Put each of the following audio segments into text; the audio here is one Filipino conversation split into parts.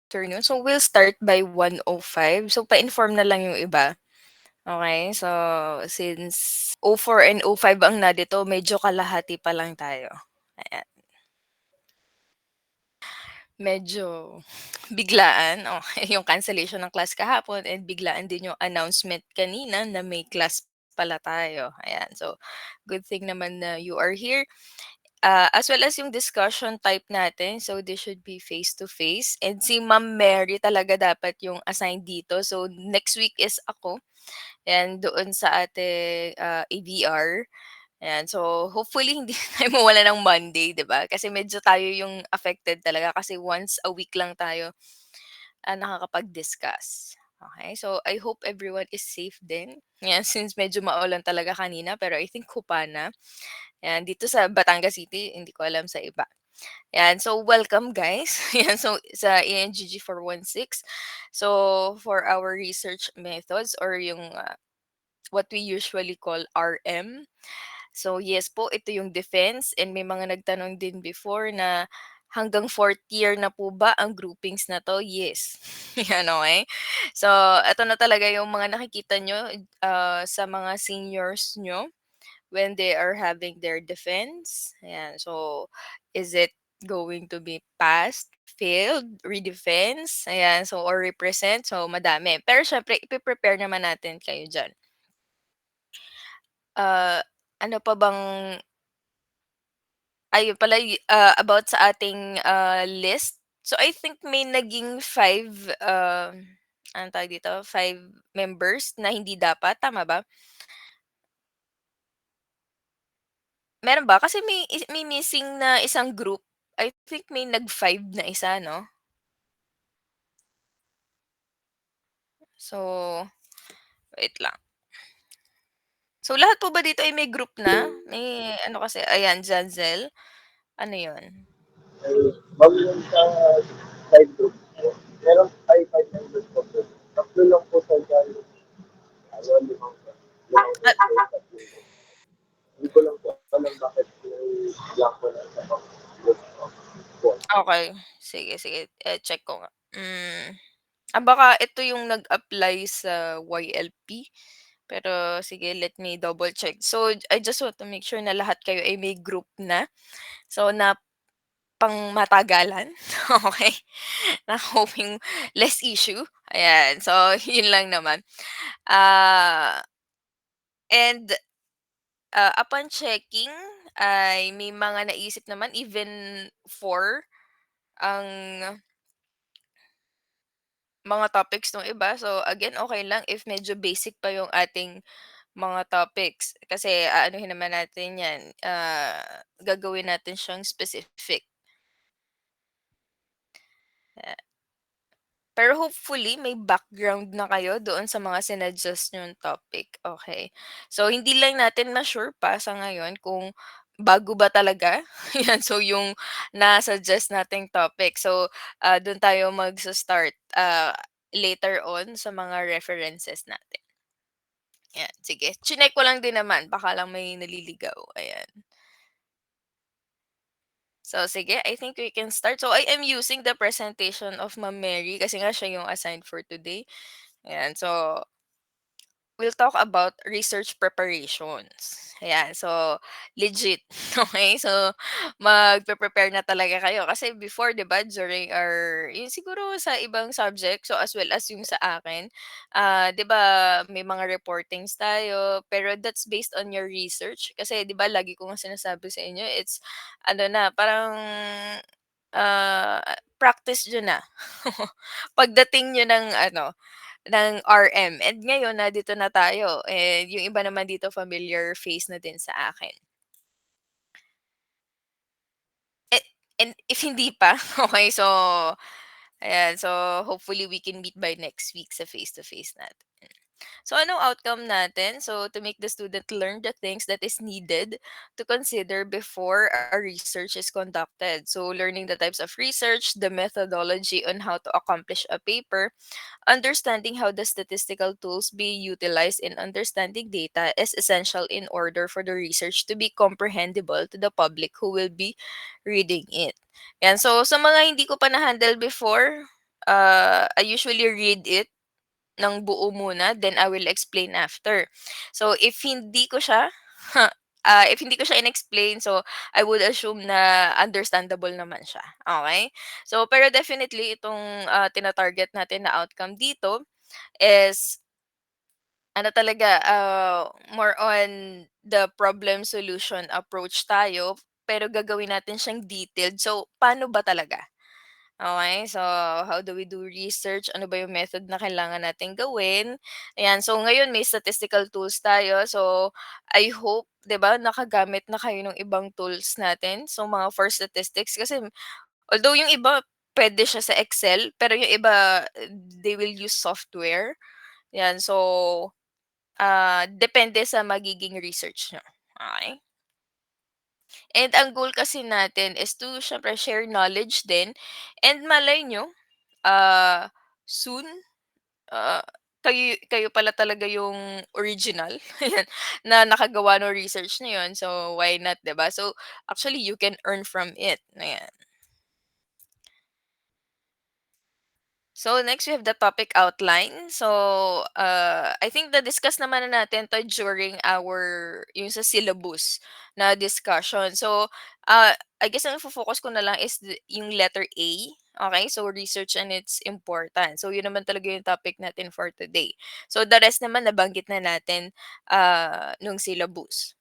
afternoon. So we'll start by 1:05. So pa-inform na lang yung iba. Okay? So since 04 and 05 ang nandito, medyo kalahati pa lang tayo. Ayan. Medyo biglaan, yung cancellation ng class kahapon and biglaan din yung announcement kanina na may class pala tayo. Ayan. So good thing naman na you are here. As well as yung discussion type natin. So, this should be face-to-face. And si Ma'am Mary talaga dapat yung assigned dito. So, next week is ako. And doon sa ating AVR. Ayan. So, hopefully hindi tayo mawala ng Monday, 'di ba? Kasi medyo tayo yung affected talaga kasi once a week lang tayo nakakapag-discuss. Okay, so I hope everyone is safe din. Yan, since medyo maulan talaga kanina pero I think hupa na. Yan, dito sa Batangas City, hindi ko alam sa iba. Yan, so welcome guys. Yan, so sa ENGG 416. So for our research methods or yung what we usually call RM. So yes po, ito yung defense and may mga nagtanong din before na hanggang fourth year na po ba ang groupings na 'to? Yes. Yan, okey. So, eto na talaga yung mga nakikita nyo sa mga seniors nyo when they are having their defense. Ayan, so is it going to be passed, failed, redefense, ayan, so or represent, so madami. Pero siyempre ipe-prepare naman natin kayo diyan. Ah, ano pa bang ayun pala about sa ating list. So I think may naging 5 anong tawag dito, 5 members na hindi dapat, tama ba? Meron ba? Kasi may missing na isang group. I think may nag-5 na isa 'no? So, wait lang. So, lahat po ba dito ay may group na? May ano kasi ayan, Janzel, ano 'yun? Ay, bago yun sa side group po, meron ay 5 members po po. Tatlo lang po sa Jalo. Ano, limang Ah, tatlo. Hindi ko lang po alam bakit may blank po na sa group po. okey. Sige, sige, check ko nga. Baka ito yung nag-apply sa YLP, pero sige, let me double check. So, I just want to make sure na lahat kayo ay may group na. So, na pangmatagalan, okey, na hoping less issue, ayan. So, yun lang naman. Ah, and, upon checking ay may mga naisip naman even 4 ang mga topics nung iba. So, again, okay lang if medyo basic pa yung ating mga topics. Kasi aanuhin naman natin 'yan, gagawin natin siyang specific. Pero hopefully may background na kayo doon sa mga sinuggest niyong topic, okay. So hindi lang natin ma-sure pa sa ngayon kung bago ba talaga, 'yan. So yung na-suggest nating topic. So, dun tayo magsa-start, later on sa mga references natin. 'Yan, sige. Chineck ko lang din naman baka lang may naliligaw, ayan. So sige, I think we can start. So I am using the presentation of Ma'am Mary kasi nga siya yung assigned for today. Ayan, so we'll talk about research preparations. Ayan, so legit. Okay, so magpe-prepare na talaga kayo. Kasi before, di ba, during our, yung siguro sa ibang subject, so as well as yung sa akin, di ba, may mga reportings tayo, pero that's based on your research. Kasi di ba, lagi ko nga sinasabi sa inyo, it's, ano na, parang, practice nyo na. Pagdating nyo ng, ng RM and ngayon nandito na tayo, and yung iba naman dito familiar face na din sa akin. Eh, and if hindi pa, okay, so ayan, so hopefully we can meet by next week sa face-to-face natin. So anong outcome natin? So to make the student learn the things that is needed to consider before a research is conducted. So learning the types of research, the methodology on how to accomplish a paper, understanding how the statistical tools be utilized in understanding data is essential in order for the research to be comprehensible to the public who will be reading it. Yan. So, sa mga hindi ko pa na-handle before, I usually read it ng buo muna, then I will explain after. So if hindi ko siya in-explain, so I would assume na understandable naman siya, okay. So pero definitely itong, tina-target natin na outcome dito is ano talaga, more on the problem solution approach tayo, pero gagawin natin siyang detailed. So paano ba talaga? Okay, so how do we do research? Ano ba yung method na kailangan natin gawin? Ayan, so ngayon may statistical tools tayo. So I hope, 'di ba, nakagamit na kayo ng ibang tools natin. So mga for statistics kasi although yung iba pwede siya sa Excel, pero yung iba they will use software. Yan, so depende sa magiging research niyo. Okay. And ang goal kasi natin is to siyempre share knowledge din and malay nyo, ah, soon, ah, kayo pala talaga yung original, ayan, na nakagawa ng research na yun. So, why not, 'di ba? So, actually you can earn from it, ayan. So next we have the topic outline. So I think na-discuss naman na natin 'to during yung sa syllabus na discussion. So I guess ang focus ko na lang is yung letter A. Okay, so research and its important. So yun naman talaga yung topic natin for today. So the rest naman nabanggit na natin nung syllabus.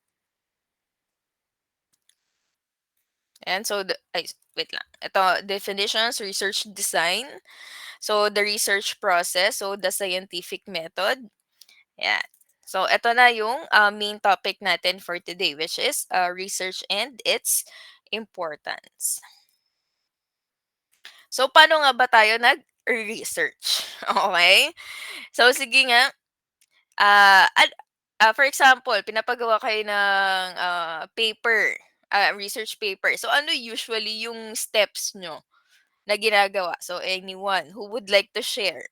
And so wait lang. Ito definitions, research design. So, the research process, so the scientific method. Yan. So, ito na yung main topic natin for today, which is research and its importance. So, paano nga ba tayo nag-research? Okay? So, sige nga. For example, pinapagawa kayo ng paper, research paper. So, ano usually yung steps nyo na ginagawa? So, anyone who would like to share?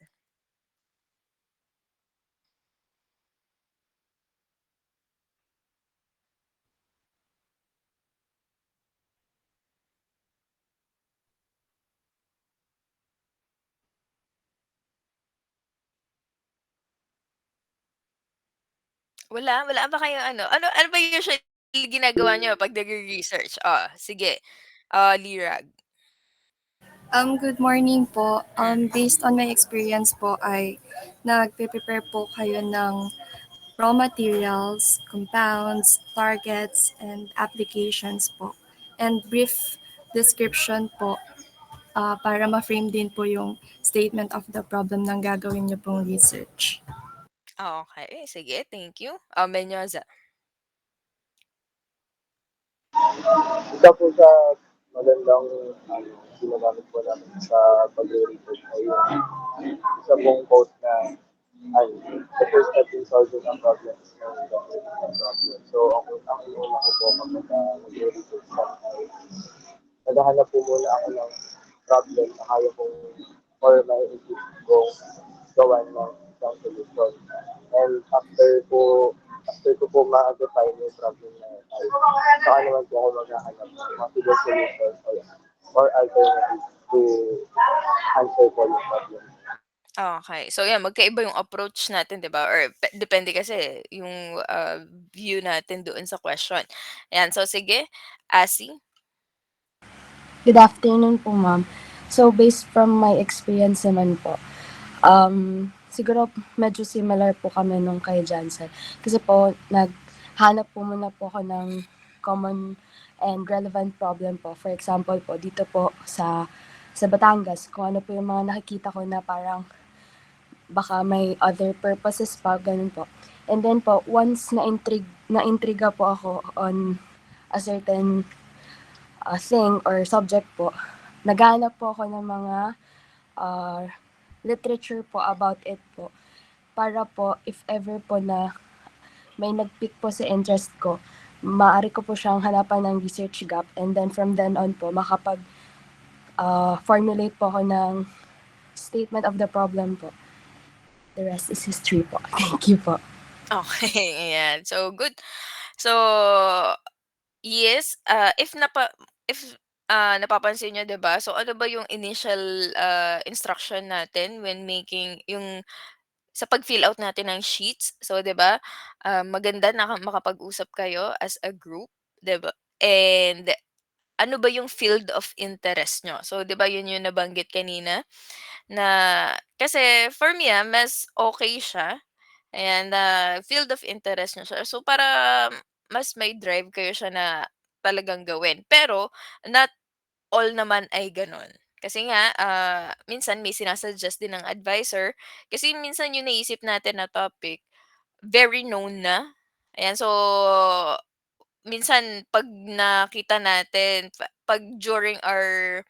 Wala ba kayong ano ba usually ginagawa niyo 'pag nagre-research? Oh, sige, Lirag. Good morning po. Hmm, Based on my experience po ay nagpe-prepare po kayo ng raw materials, compounds, targets, and applications po. And brief description po para ma-frame din po yung statement of the problem ng gagawin niyo pong research. okey, sige, thank you. Menyoza. Isa po sa magandang ginagamit po namin sa pag-research ay yung isa pong quote na the first step in solving a problem is knowing the root of the problem. So, ang inuuna ko po kapag nag-research ay naghahanap po muna ako ng problem na kaya kong or mai-isip kong gawan ng isang solution. And after ko po ma-define yung problem na yun, ay saka naman po ako maghahanap ng possible solutions or alternatives to answer po yung problem. Okay, so 'yan magkaiba yung approach natin, 'di ba, or depende kasi yung, view natin doon sa question. Ayan, so sige, Asi? Good afternoon po, ma'am. So, based from my experience naman po, siguro medyo similar po kami nung kay Jansen. Kasi po, naghanap po muna po ako ng common and relevant problem po. For example po, dito po sa Batangas, kung ano po yung mga nakikita ko na parang baka may other purposes pa, ganun po. And then po, once na-intriga po ako on a certain thing or subject po, naghanap po ako ng mga uh, literature po about it po. Para po, if ever po na may nag-pick po sa interest ko, maaari ko po siyang hanapan ng research gap and then from then on po, formulate po ako ng statement of the problem po. The rest is history po. Thank you po. Okay, ayan. So, good. So, yes, if napapansin niyo 'di ba? So, ano ba yung initial, instruction natin when making yung sa pag-fill out natin ng sheets. So, 'di ba, maganda na makapag-usap kayo as a group, 'di ba? And ano ba yung field of interest niyo? So, 'di ba yun yung nabanggit kanina na kasi for me, mas okay siya, ayan, na field of interest niyo siya. So, para mas may drive kayo siya na talagang gawin. Pero not all naman ay gano'n. Kasi nga, minsan may din ng advisor kasi minsan yung naisip natin na topic, very known na. Ayan, so minsan 'pag nakita natin 'pag during our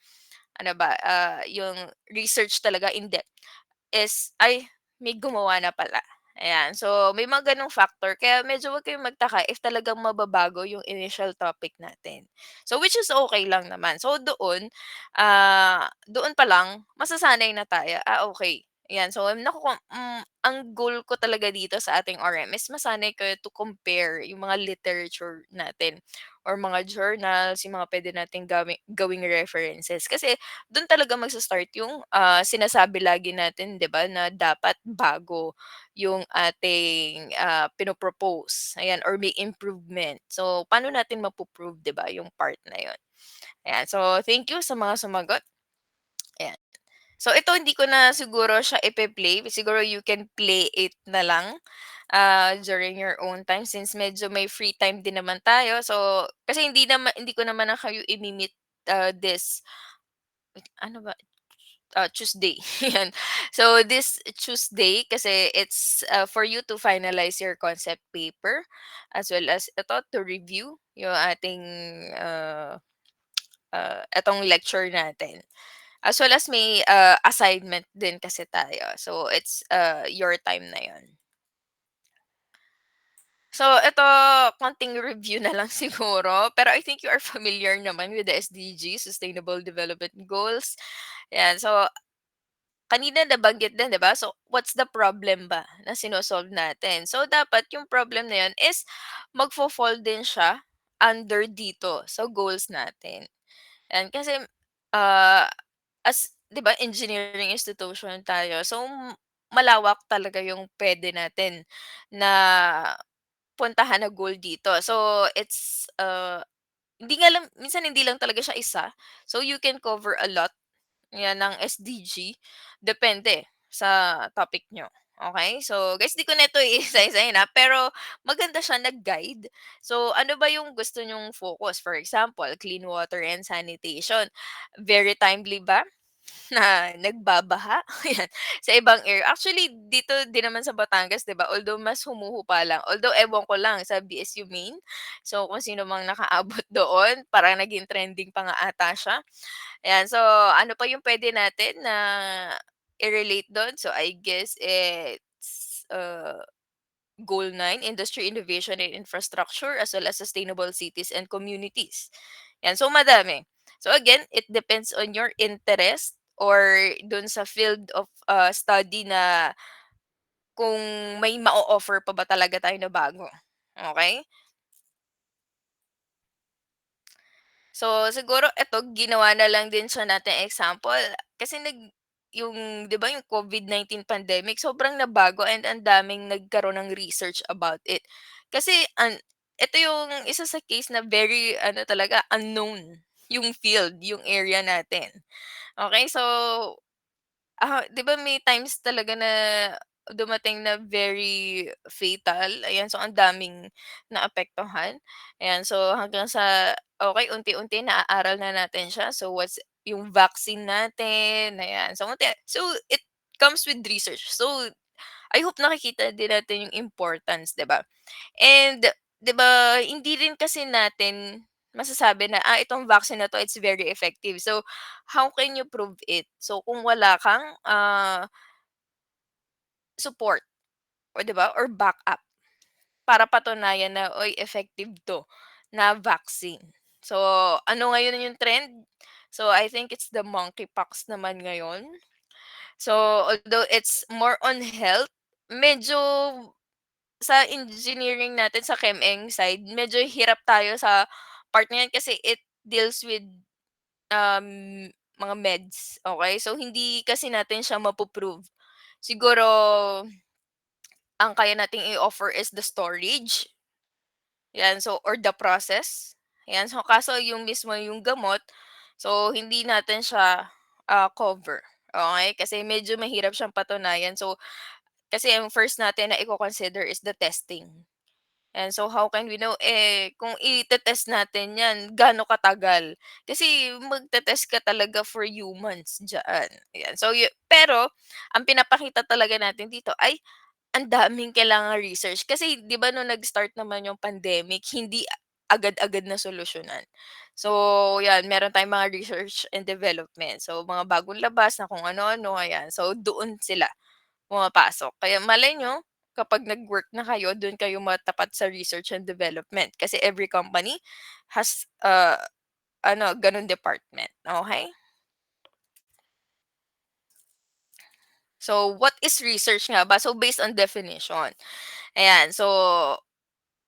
ano ba, yung research talaga in-depth is, "Ay, may gumawa na pala." Ayan. So, may mga gano'ng factor kaya medyo 'wag kayong magtaka if talagang mababago yung initial topic natin. So, which is okay lang naman. So, doon pa lang masasanay na tayo, okay. Ayan. So, ang goal ko talaga dito sa ating RM is masanay kayo to compare yung mga literature natin or mga journals, yung mga puwede nating gawing references. Kasi dun talaga magsa-start yung, sinasabi lagi natin 'di ba na dapat bago yung ating, pino-propose, ayan, or may improvement. So, paano natin mapo-prove 'di ba yung part na yun? Ayan, so thank you sa mga sumagot, ayan. So ito hindi ko na siguro siya ipe-play, siguro you can play it na lang, during your own time since medyo may free time din naman tayo. So, kasi hindi ko naman na kayo imi-meet, this wait, ano ba? Tuesday, 'yan. So, this Tuesday kasi it's, for you to finalize your concept paper as well as ito to review yung ating, itong lecture natin. As well as may, assignment din kasi tayo. So, it's, your time na 'yon. So, ito konting review na lang siguro, pero I think you are familiar naman with the SDG, Sustainable Development Goals. 'Yan, so kanina nabanggit din 'di ba? So, what's the problem ba na natin? So, dapat yung problem na yun is magfo-fall din siya under dito sa goals natin. And kasi, ah, as 'di ba engineering institution tayo, so malawak talaga yung puwede natin na puntahan na goal dito. So, it's, hindi nga lang minsan hindi lang talaga siya isa. So, you can cover a lot 'yan ng SDG, depende sa topic nyo. Okay. So, guys, 'di ko na 'to iisa-isahin, pero maganda siya nag-guide. So, ano ba yung gusto nyong focus? For example, clean water and sanitation. Very timely ba na nagbabaha? Ayan, sa ibang area. Actually, dito din naman sa Batangas, 'di ba, although mas humuhupa lang, although ewan ko lang sa BSU Main, so kung sino mang nakaabot doon, parang naging trending pa nga ata siya. Ayan, so ano pa yung puwede natin na i-relate dun? So I guess it's, Goal 9, Industry, Innovation, and Infrastructure as well as Sustainable Cities and Communities. Yan, so madami. So again, it depends on your interest or dun sa field of, study na kung may ma-o-offer pa ba talaga tayo na bago, okay. So, siguro eto ginawa na lang din siya nating example kasi yung 'di ba yung COVID-19 pandemic sobrang nabago and ang daming nagkaroon ng research about it. Kasi ito yung isa sa case na very ano talaga unknown yung field, yung area natin. Okay, so 'di ba may times talaga na dumating na very fatal, ayan. So, ang daming naapektuhan, ayan. So, hanggang sa okay unti-unti naaaral na natin siya. So, what's yung vaccine natin, ayan. So, it comes with research. So, I hope nakikita din natin yung importance, 'di ba? And 'di ba, hindi rin kasi natin masasabi na, itong vaccine na 'to, it's very effective. So, how can you prove it? So, kung wala kang, support o 'di ba, or backup para patunayan na, "Uy, effective 'to na vaccine." So, ano ngayon yung trend? So, I think it's the monkeypox naman ngayon. So, although it's more on health, medyo sa engineering natin, sa ChemEng side, medyo hirap tayo sa part na 'yan kasi it deals with mga meds, okay. So, hindi kasi natin siya mapo-prove. Siguro ang kaya nating i-offer is the storage, 'yan. So, or the process, 'yan. So, kaso yung mismo yung gamot, so hindi natin siya, cover, okay. Kasi medyo mahirap siyang patunayan. So, kasi ang first natin na iko-consider is the testing. And so how can we know, kung ite-test natin 'yan gaano katagal? Kasi magte-test ka talaga for humans diyaan, ayan. So pero ang pinapakita talaga natin dito ay ang daming kailangang research. Kasi 'di ba nung nag-start naman yung pandemic, hindi agad-agad na solusyonan. So 'yan, meron tayong mga research and development. So mga bagong labas na kung ano-ano, ayan. So doon sila pumapasok. Kaya malay nyo, kapag nag-work na kayo, dun kayo matapat sa research and development. Kasi every company has, ganun department. Okay. So, what is research nga ba? So, based on definition. Ayan. So,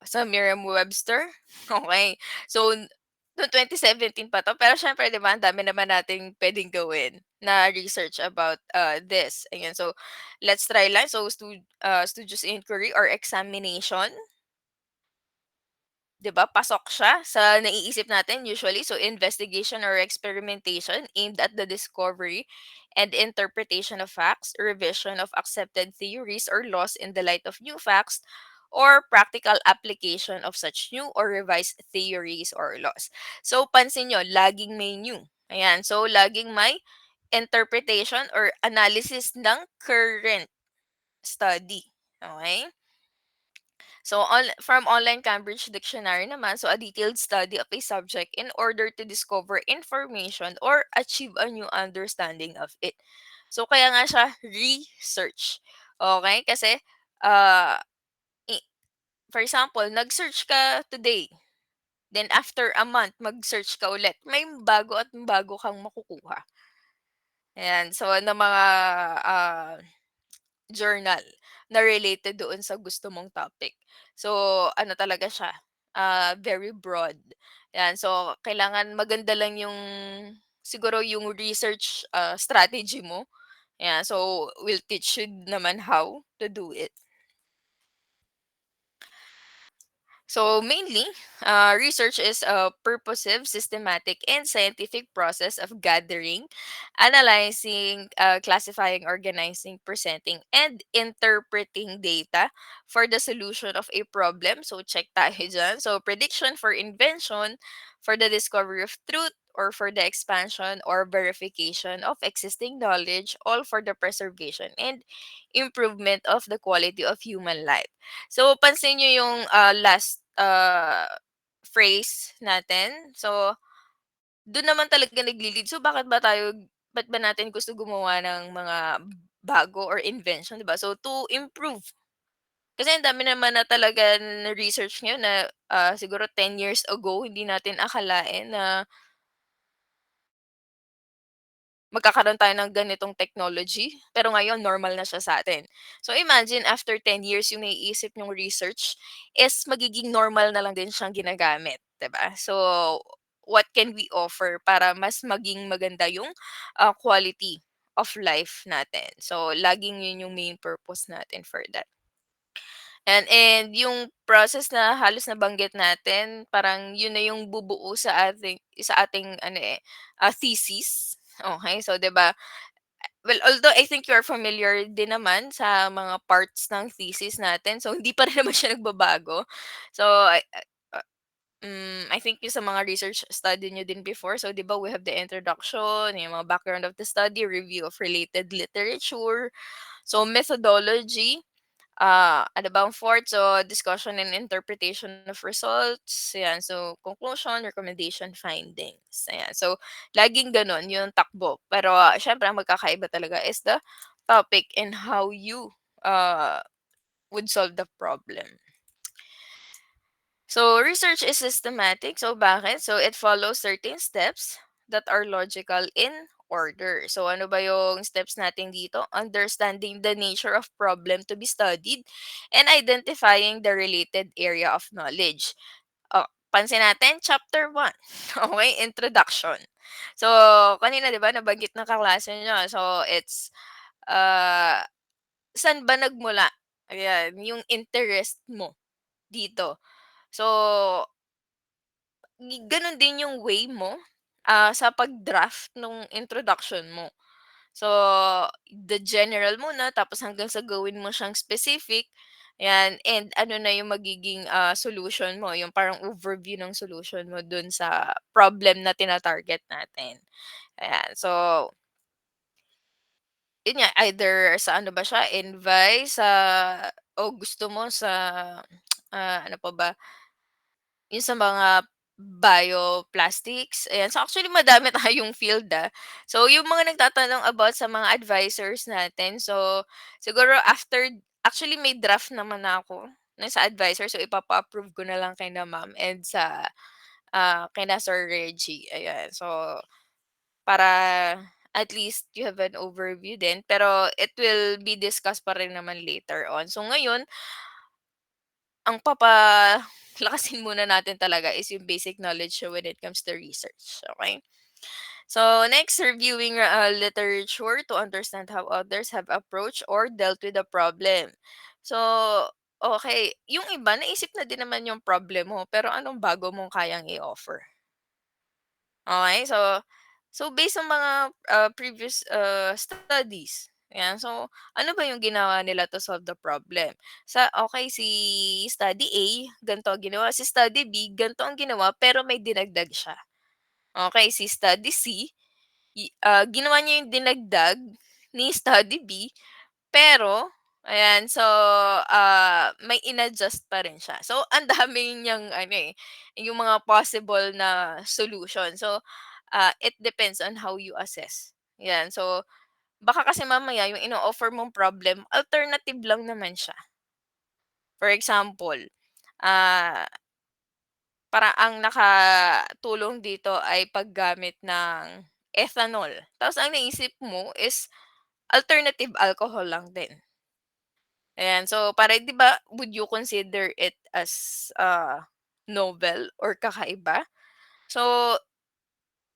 sa Merriam-Webster, okay. So, noong 2017 pa 'to, pero siyempre 'di ba ang dami naman nating puwedeng gawin na research about, this, ayan. So, let's try lang. So, studious inquiry or examination, 'di ba, pasok siya sa naiisip natin usually. So, investigation or experimentation aimed at the discovery and interpretation of facts, revision of accepted theories or laws in the light of new facts, or practical application of such new or revised theories or laws. So, pansin nyo, laging may new. Ayan. So, laging may interpretation or analysis ng current study. Okay? So, from online Cambridge Dictionary naman, so a detailed study of a subject in order to discover information or achieve a new understanding of it. So, kaya nga siya research. Okay? Kasi, uh, i- for example, nag-search ka today. Then, after a month, mag-search ka ulit. May bago at bago kang makukuha. Ayan. So, ng mga ah, journal na related doon sa gusto mong topic. So, ano talaga siya, very broad. Yan, so kailangan maganda lang yung siguro yung research, strategy mo. Yan, so we'll teach you naman how to do it. So mainly, research is a purposive, systematic, and scientific process of gathering, analyzing, classifying, organizing, presenting, and interpreting data for the solution of a problem. So check tayo dyan. So prediction for invention, for the discovery of truth, or for the expansion or verification of existing knowledge, all for the preservation and improvement of the quality of human life. So, pansin niyo yung, last, phrase natin. So, dun naman talaga nagli-lead. So, ba't ba natin gusto gumawa ng mga bago or invention, 'di ba? So, to improve. Kasi ang dami naman na talaga na research ngayon na, siguro 10 years ago hindi natin akalain na magkakaroon tayo ng ganitong technology, pero ngayon normal na siya sa'tin. So imagine after 10 years yung naiisip niyong research is magiging normal na lang din siyang ginagamit, 'di ba? So what can we offer para mas maging maganda yung, quality of life natin. So laging yun yung main purpose natin for that. And yung process na halos nabanggit natin, parang yun na yung bubuo sa ating ano, thesis. Okay, so 'di ba, well, although I think you are familiar din naman sa mga parts ng thesis natin, so hindi pa rin naman siya nagbabago. So, I think yung sa mga research study niyo din before, so 'di ba we have the introduction, yung mga background of the study, review of related literature, so methodology, ano ba ang fourth? So, discussion and interpretation of results. Ayan. So, conclusion, recommendation, findings. Ayan. So, laging ganun yung takbo. Pero, syempre, ang magkakaiba talaga is the topic and how you would solve the problem. So, research is systematic. So, bakit? So, it follows certain steps that are logical in order. So, ano ba yung steps natin dito? Understanding the nature of problem to be studied and identifying the related area of knowledge. pansin natin chapter 1, okay, introduction. So, kanina 'di ba nabanggit ng kaklase niyo, so it's, ah, saan ba nagmula? Ayan, yung interest mo dito. So, gano'n din yung way mo, sa pag-draft nung introduction mo. So, the general muna tapos hanggang sa gawin mo siyang specific, ayan, and ano na yung magiging, solution mo, yung parang overview ng solution mo dun sa problem na tina-target natin. Ayan, so, yun nga, either sa ano ba siya, invite, o gusto mo sa, ano pa ba, yung sa mga bioplastics, ayan. So, actually madami tayong field, So, yung mga nagtatanong about sa mga advisors natin, so siguro actually may draft naman na ako na sa advisor, so ipapa-approve ko na lang kina ma'am and sa, kina Sir Reggie, ayan. So, para at least you have an overview din, pero it will be discussed pa rin naman later on. So, ngayon ang papalakasin muna natin talaga is yung basic knowledge when it comes to research, okay? So, next, reviewing literature to understand how others have approached or dealt with the problem. So, okay, yung iba naisip na din naman yung problem mo, pero anong bago mong kayang i-offer? Okay, so based on mga, previous, studies, ayan. So, ano ba yung ginawa nila to solve the problem? Okay, si study A, ganito ang ginawa, si study B, ganito ang ginawa, pero may dinagdag siya. Okay, si study C, ginawa niya yung dinagdag ni study B, pero ayan, so, may in-adjust pa rin siya. So, ang dami niyang ano, yung mga possible na solution. So, it depends on how you assess. Yan. So, baka kasi mamaya yung ino-offer mong problem, alternative lang naman siya. For example, ah, para ang nakatulong dito ay paggamit ng ethanol. Tapos ang naisip mo is alternative alcohol lang din. Ayan, so para 'di ba, would you consider it as, novel or kakaiba? So,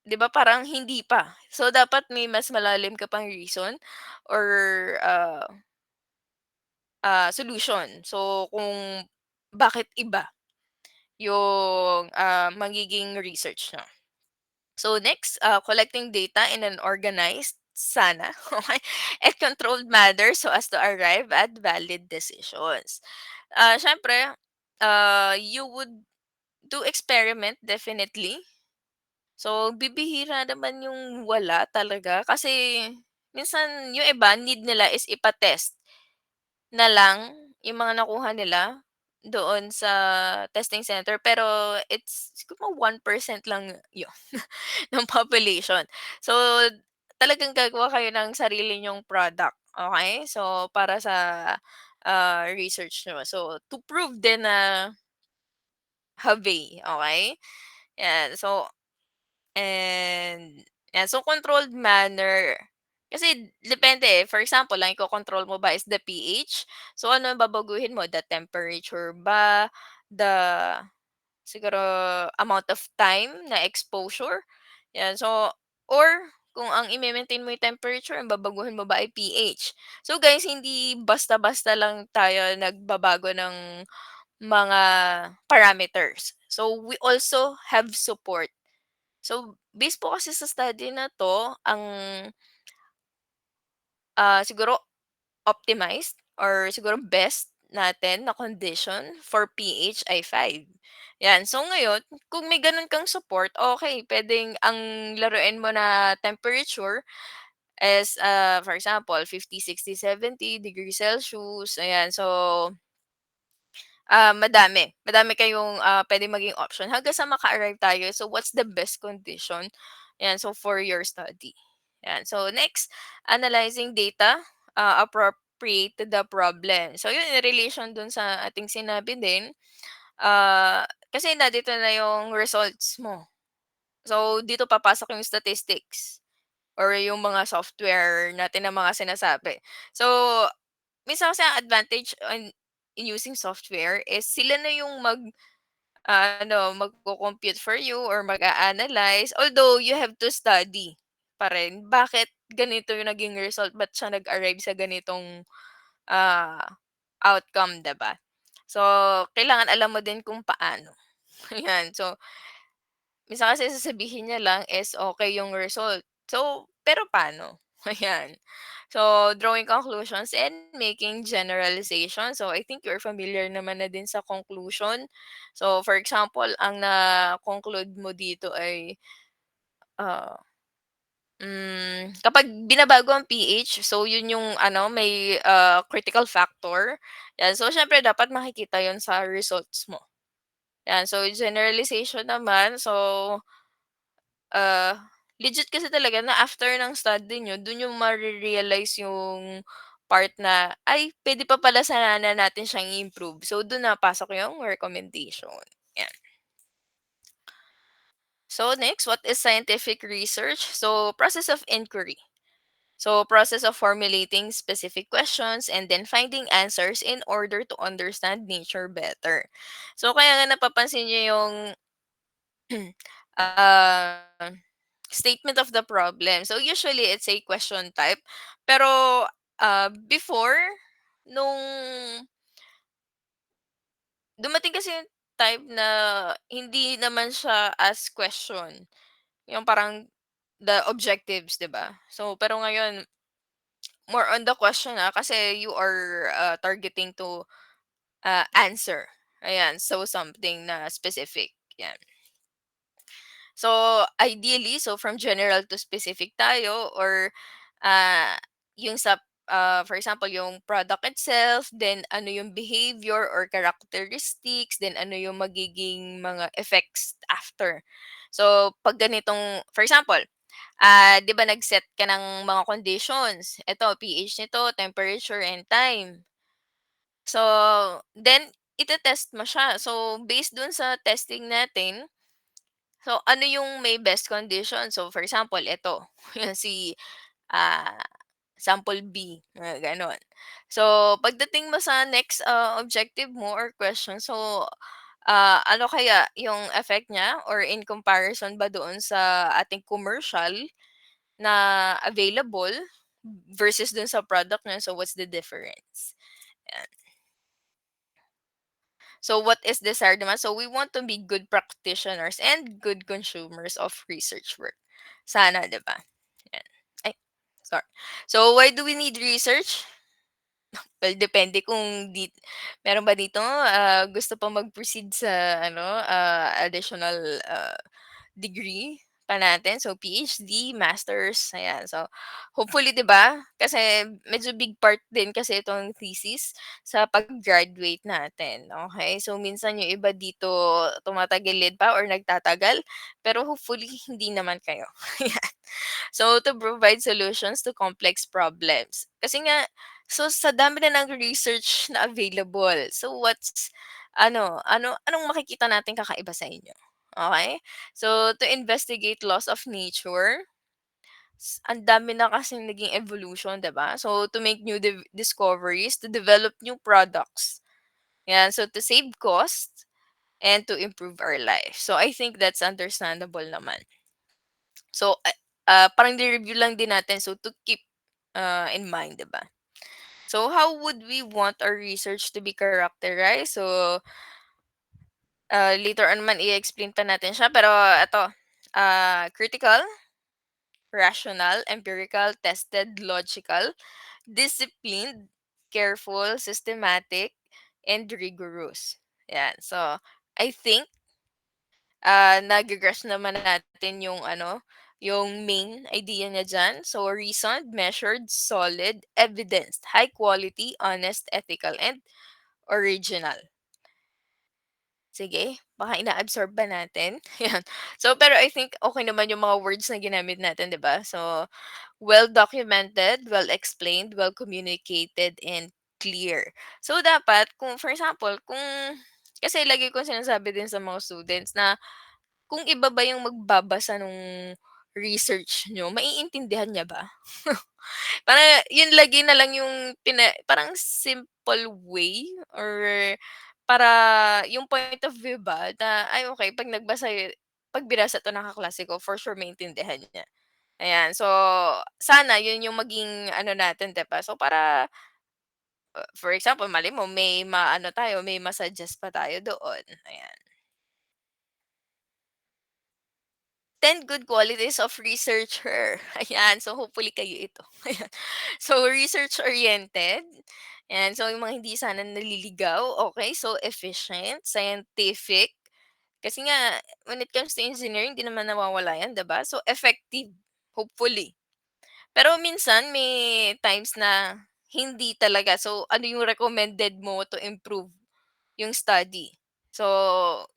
'di ba parang hindi pa. So, dapat may mas malalim ka pang reason or, solution. So, kung bakit iba yung, magiging research niyo. So next, collecting data in an organized, sana, okay, and controlled manner so as to arrive at valid decisions. Siyempre, you would do experiment definitely. So, bibihira naman yung wala talaga kasi minsan yung iba need nila is ipa-test na lang yung mga nakuha nila doon sa testing center pero it's siguro 1% lang yun ng population. So, talagang gagawa kayo ng sarili niyong product, okay? So, para sa, research niyo. So, to prove din na have, okay? Yan. So, and yan. So, controlled manner. Kasi depende eh. For example, ang iko-control mo ba is the pH? So, ano ang babaguhin mo? The temperature ba? The siguro amount of time na exposure? Yan. So, or kung ang i-maintain mo yung temperature, ang babaguhin mo ba ay pH? So, guys, hindi basta-basta lang tayo nagbabago ng mga parameters. So, we also have support. So, based po kasi sa study na 'to, ang, siguro optimized or siguro best natin na condition for pH ay 5. 'Yan. So, ngayon kung may gano'n kang support, okay puwedeng ang laruin mo na temperature is, for example 50, 60, 70 degrees Celsius, ayan. So, madami. Madami kayong, puwedeng maging option hanggang sa maka-arrive tayo. So, what's the best condition? 'Yan, so for your study. 'Yan. So, next, analyzing data, appropriate to the problem. So, yun in relation dun sa ating sinabi din, kasi nandito na yung results mo. So, dito papasok yung statistics or yung mga software natin na mga sinasabi. So, minsan kasi ang advantage in using software is sila na yung magco-compute for you or mag-a-analyze. Although you have to study pa rin. Bakit ganito yung naging result? Ba't siya nag-arrive sa ganitong ah, outcome, 'di ba? So, kailangan alam mo din kung paano. Ayan. So, minsan kasi sasabihin niya lang is okay yung result. So, pero paano? Ayan. So, drawing conclusions and making generalization. So, I think you're familiar naman na din sa conclusion. So, for example, ang na-conclude mo dito ay ah, kapag binabago ang pH, so yun yung may critical factor. Yan. So, syempre dapat makikita yun sa results mo. Yan. So, generalization naman. So, legit kasi talaga na after ng study niyo, dun yung mare-realize yung part na, ay, pwede pa pala sana natin siyang i-improve. So, dun na pasok yung recommendation. Yan. So, next, what is scientific research? So, process of inquiry. So, process of formulating specific questions and then finding answers in order to understand nature better. So, kaya nga napapansin niyo yung uh, statement of the problem. So, usually it's a question type. Pero, before, nung dumating kasi yung type na hindi naman siya as question. Yung parang the objectives, 'di ba? So, pero ngayon, more on the question kasi you are targeting to answer. Ayan, so something na specific. Yan. So, ideally, so from general to specific tayo or ah, yung sa for example, yung product itself, then ano yung behavior or characteristics, then ano yung magiging mga effects after. So, pag ganitong, for example, 'di ba nag-set ka ng mga conditions. Ito, pH nito, temperature, and time. So, then ite-test mo siya. So, based dun sa testing natin, so ano yung may best condition? So, for example, ito, yung si ah, sample B, mga gano'n. So, pagdating mo sa next objective mo or question, so ano kaya yung effect niya or in comparison ba doon sa ating commercial na available versus dun sa product niya. So, what's the difference? Yan. So, what is desired naman? So, we want to be good practitioners and good consumers of research work. Sana, di ba? Yan. Ay, sorry. So, why do we need research? Well, depende kung meron ba dito gusto pa mag-proceed sa additional degree pa natin. So, PhD, masters, ayan. So, hopefully, 'di ba? Kasi medyo big part din kasi itong thesis sa pag-graduate natin. Okay? So, minsan yung iba dito tumatagilid pa or nagtatagal, pero hopefully hindi naman kayo. Ayan. So, to provide solutions to complex problems. Kasi nga, so sa dami na ng research na available. So, anong makikita natin kakaiba sa inyo? Okay? So, to investigate laws of nature, ang dami na kasing naging evolution, 'di ba? So, to make new discoveries, to develop new products. Yan. So, to save cost and to improve our life. So, I think that's understandable naman. So, parang ni-review lang din natin. So, to keep in mind, 'di ba? So, how would we want our research to be characterized? So, later on man i-explain pa natin siya. Pero, ito, critical, rational, empirical, tested, logical, disciplined, careful, systematic, and rigorous. Yan. So, I think nage-grasp naman natin yung yung main idea niya diyan. So, reasoned, measured, solid, evidenced, high quality, honest, ethical, and original. Sige, baka ina-absorb ba natin? Yan. So, pero I think okay naman yung mga words na ginamit natin, 'di ba? So, well documented, well explained, well communicated, and clear. So, dapat kung for example, kung kasi lagi ko sinasabi din sa mga students na kung iba ba yung magbabasa nung research niyo, maiintindihan niya ba? Parang yun lagi na lang yung parang simple way or para yung point of view ba na, ay okey 'pag binasa 'to ng kaklase ko for sure maintindihan niya. Ayan, so sana yun yung maging ano natin 'di ba? So para, for example malay mo may maano tayo, may ma-suggest pa tayo doon, ayan. 10 good qualities of researcher. Ayan, so hopefully kayo ito. Ayan. So research-oriented, ayan, so yung mga hindi sana naliligaw, okay. So efficient, scientific, kasi nga when it comes to engineering 'di naman nawawala 'yan, 'di ba? So effective, hopefully. Pero minsan may times na hindi talaga. So ano yung recommended mo to improve yung study? So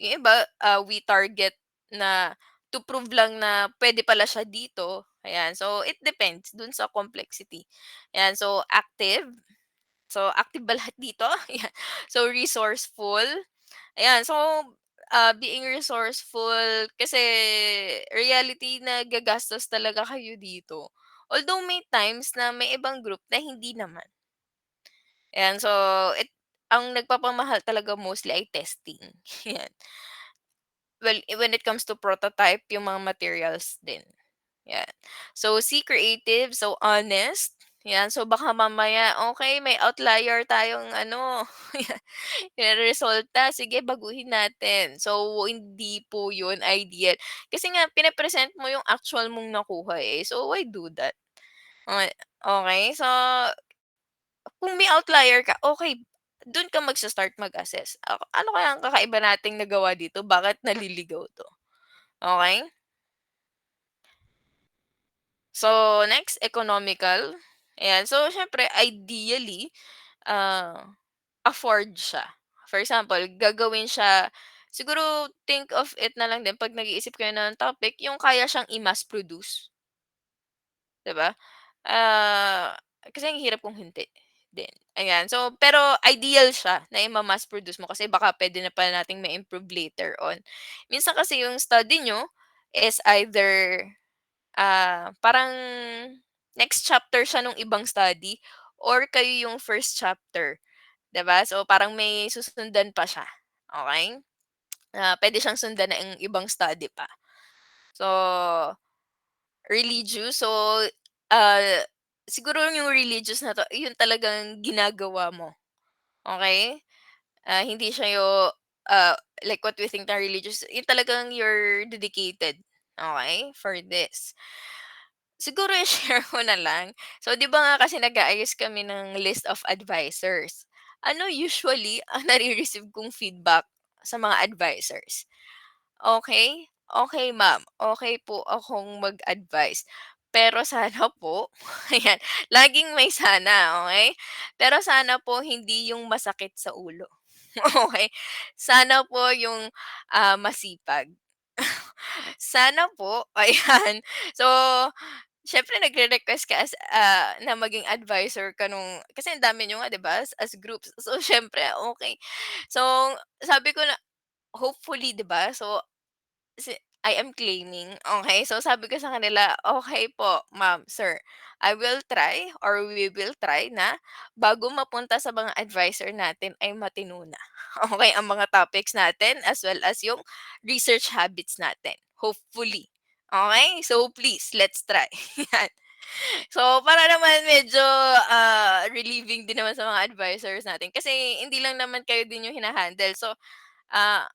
yung iba, we target na to prove lang na pwede pala siya dito, ayan. So it depends dun sa complexity. Ayan, so active. So active ba lahat dito? Ayan. So resourceful. Ayan, so, being resourceful kasi reality na gagastos talaga kayo dito. Although may times na may ibang group na hindi naman. Ayan, so ang nagpapamahal talaga mostly ay testing, 'yan. Well, when it comes to prototype, yung mga materials din. Yan. So, see creative, so honest. Yan. So, baka mamaya, okay, may outlier tayong ano, yan, resulta. Sige, baguhin natin. So, hindi po yun ideal. Kasi nga, pinapresent mo yung actual mong nakuha eh. So, why do that? Okay. Okay. So, kung may outlier ka, okay, dun ka magsa-start mag-assess. Ano kaya ang kakaiba nating nagawa dito? Bakit naliligaw 'to? Okay. So, next, economical. Ayan. So, siyempre ideally, ah, afford siya. For example, gagawin siya siguro think of it na lang din 'pag nag-iisip kayo ng topic, yung kaya siyang i-mass produce, 'di ba? Kasi ang hirap kung hindi din, ayan. So, pero ideal siya na ima-mass produce mo kasi baka puwede na pala nating ma-improve later on. Minsan kasi yung study niyo is either parang next chapter siya nung ibang study or kayo yung first chapter, 'di ba? So, parang may susundan pa siya, okey? Puwede siyang sundan ng ibang study pa. So, religious, so, ah, siguro yung religious na 'to, yun talagang ginagawa mo, okey? Hindi siya like what we think na religious, yun talagang you're dedicated, okey, for this. Siguro i-share ko na lang. So, 'di ba nga kasi nag-aayos kami ng list of advisors. Ano usually ang nare-receive kong feedback sa mga advisors? "Okay, okay ma'am, okay po akong mag-advice, pero sana po" ayan, laging may sana, okay. "Pero sana po hindi yung masakit sa ulo." Okay. Sana po yung, masipag. Sana po, ayan. So, siyempre nagre-request ka na maging advisor ka nung kasi ang dami niyo nga 'di ba, as groups. So, siyempre okey. So, sabi ko na hopefully 'di ba, so I am claiming, okay. So, sabi ko sa kanila, "Okay po ma'am, sir, I will try or we will try na bago mapunta sa mga advisor natin ay matino na." Okey, ang mga topics natin as well as yung research habits natin, hopefully. Okay. So, please let's try, 'yan. So, para naman medyo, relieving din naman sa mga advisors natin kasi hindi lang naman kayo din yung hina-handle. So, ah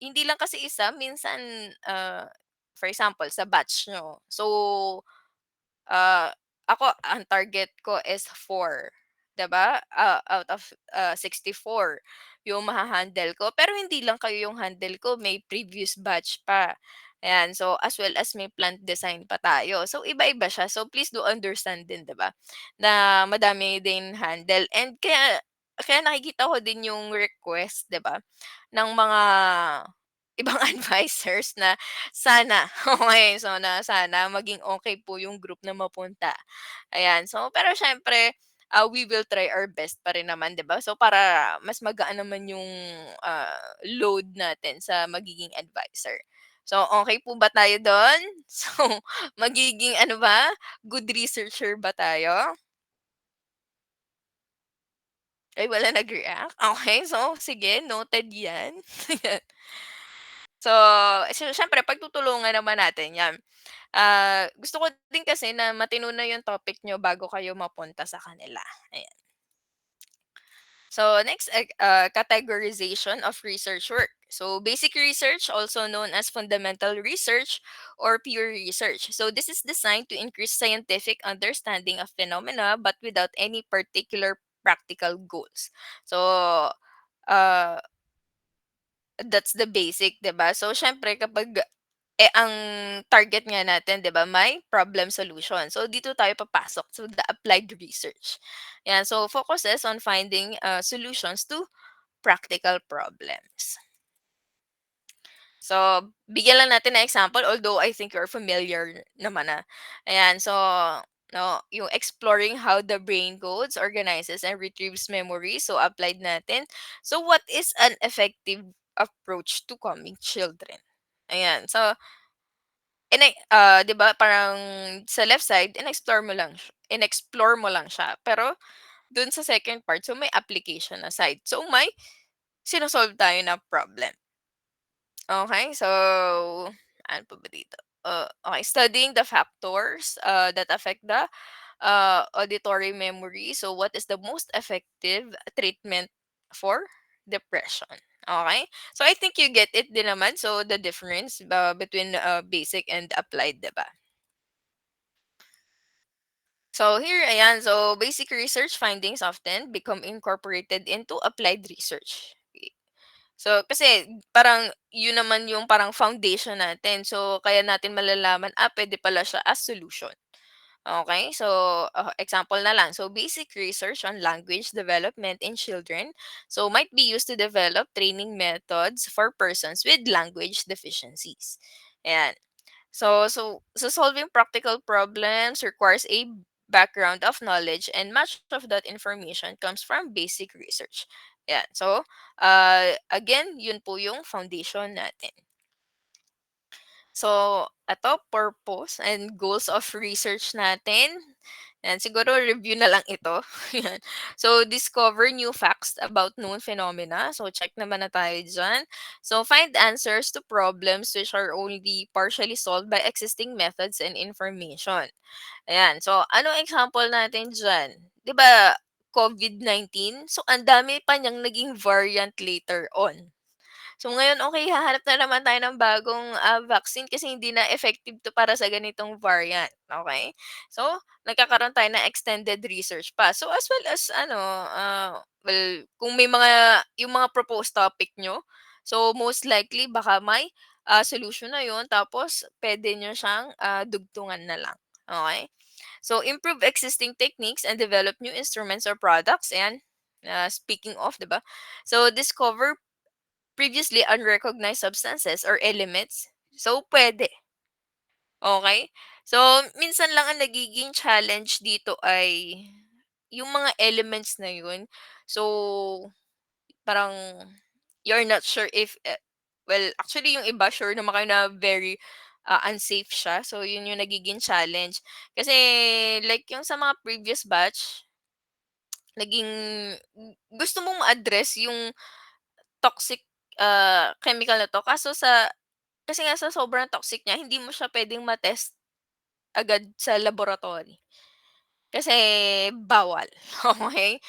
hindi lang kasi isa, minsan, for example sa batch niyo. So, ah, ako ang target ko is 4, 'di ba? Out of, 64 yung maha-handle ko. Pero hindi lang kayo yung handle ko, may previous batch pa. Ayan, so as well as may plant design pa tayo. So iba-iba siya. So please do understand din, 'di ba, na madami din handle and kaya kaya nakikita ko din yung request, 'di ba, ng mga ibang advisors na sana, okay, so na sana maging okay po yung group na mapunta. Ayan, so pero siyempre, we will try our best pa rin naman, 'di ba? So para mas magaan naman yung, load natin sa magiging advisor. So, okay po ba tayo dun? So, magiging ano ba, good researcher ba tayo? Ay, wala nag-react? Okay, so sige, noted 'yan. So, siyempre pagtutulungan naman natin 'yan. Gusto ko din kasi na matino na yung topic niyo bago kayo mapunta sa kanila, ayan. So next, categorization of research work. So basic research, also known as fundamental research or pure research. So this is designed to increase scientific understanding of phenomena, but without any particular practical goals. So uh, that's the basic, 'di ba? So syempre kapag ang target nga natin, 'di ba, may problem solution. So dito tayo papasok so the applied research. Yan, so focuses on finding solutions to practical problems. So, bigyan lang natin ng example although I think you're familiar naman na. Ayan, so no, yung exploring how the brain codes, organizes, and retrieves memory. So, applied natin. So, what is an effective approach to calming children? Ayan. So, 'di ba parang sa left side, in-explore mo lang siya. Pero dun sa second part, so may application na side. So, may sino-solve tayo na problem. Okay, so ano pa ba dito? Okay, studying the factors that affect the auditory memory. So, what is the most effective treatment for depression? Okay, so I think you get it din naman. So, the difference between basic and applied, diba? So, here, ayan. So, basic research findings often become incorporated into applied research. So, kasi parang yun naman yung parang foundation natin. So, kaya natin malalaman, pwede pala siya as solution. Okay? So, example na lang. So, basic research on language development in children. So, might be used to develop training methods for persons with language deficiencies. Ayan. So solving practical problems requires a background of knowledge, and much of that information comes from basic research. Yeah. So, again, yun po yung foundation natin. So, ato, purpose and goals of research natin. Yan, siguro review na lang ito. Yan. So, discover new facts about known phenomena. So, check naman na tayo dyan. So, find answers to problems which are only partially solved by existing methods and information. Ayan. So, anong example natin dyan? 'Di ba, COVID-19? So, ang dami pa niyang naging variant later on. So ngayon, okay, hahanap na naman tayo ng bagong, vaccine kasi hindi na effective 'to para sa ganitong variant, okay? So, nagkakaroon tayo ng extended research pa. So, as well as ano, well, kung may yung mga proposed topic niyo, so most likely baka may, solution na yun tapos puwede niyo siyang, dugtungan na lang, okay? So, improve existing techniques and develop new instruments or products, and speaking of, 'di ba? So, discover previously unrecognized substances or elements. So, pwede. Okay? So, minsan lang ang nagiging challenge dito ay yung mga elements na yun. So, parang you're not sure if, well, actually yung iba sure naman kayo na very unsafe siya. So, yun yung nagiging challenge. Kasi, like yung sa mga previous batch, naging gusto mong ma-address yung toxic chemical na 'to kaso kasi nga sa sobrang toxic niya hindi mo siya puwedeng ma-test agad sa laboratory. Kasi bawal, okey?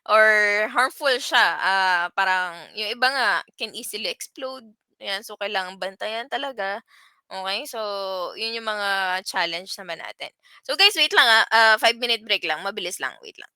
Or harmful siya, parang yung iba nga can easily explode, ayan. So, kailangang bantayan talaga, okey? So, yun yung mga challenge naman natin. So, guys wait lang, 5-minute break lang, mabilis lang, wait lang.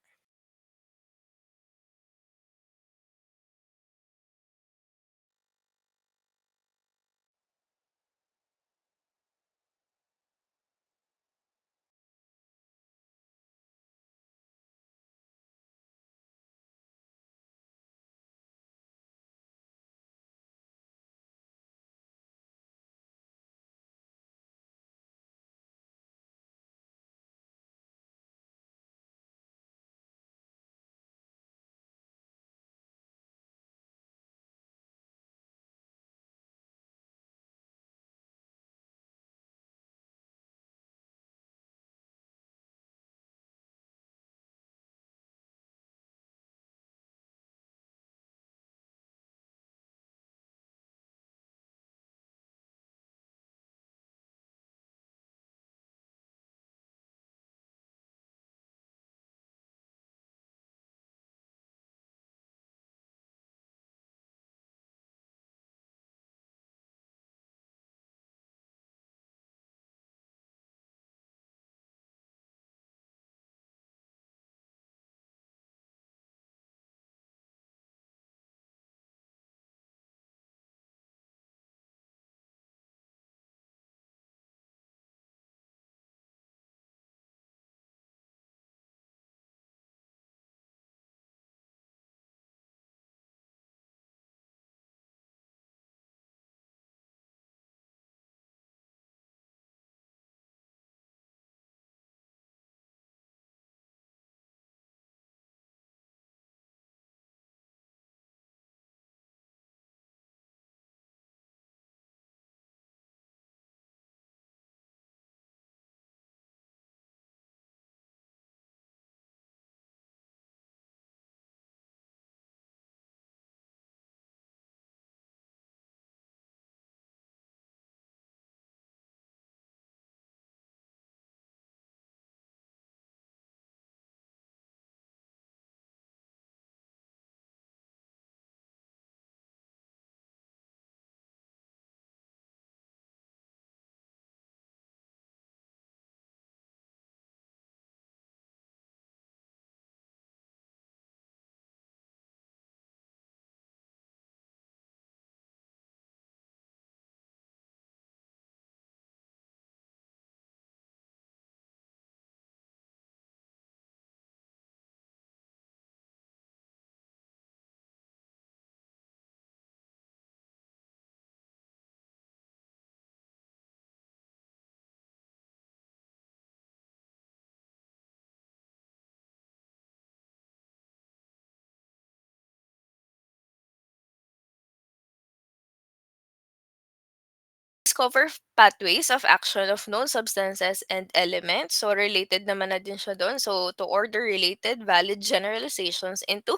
discover pathways of action of known substances and elements. So, related naman na din siya doon. So, to order related valid generalizations into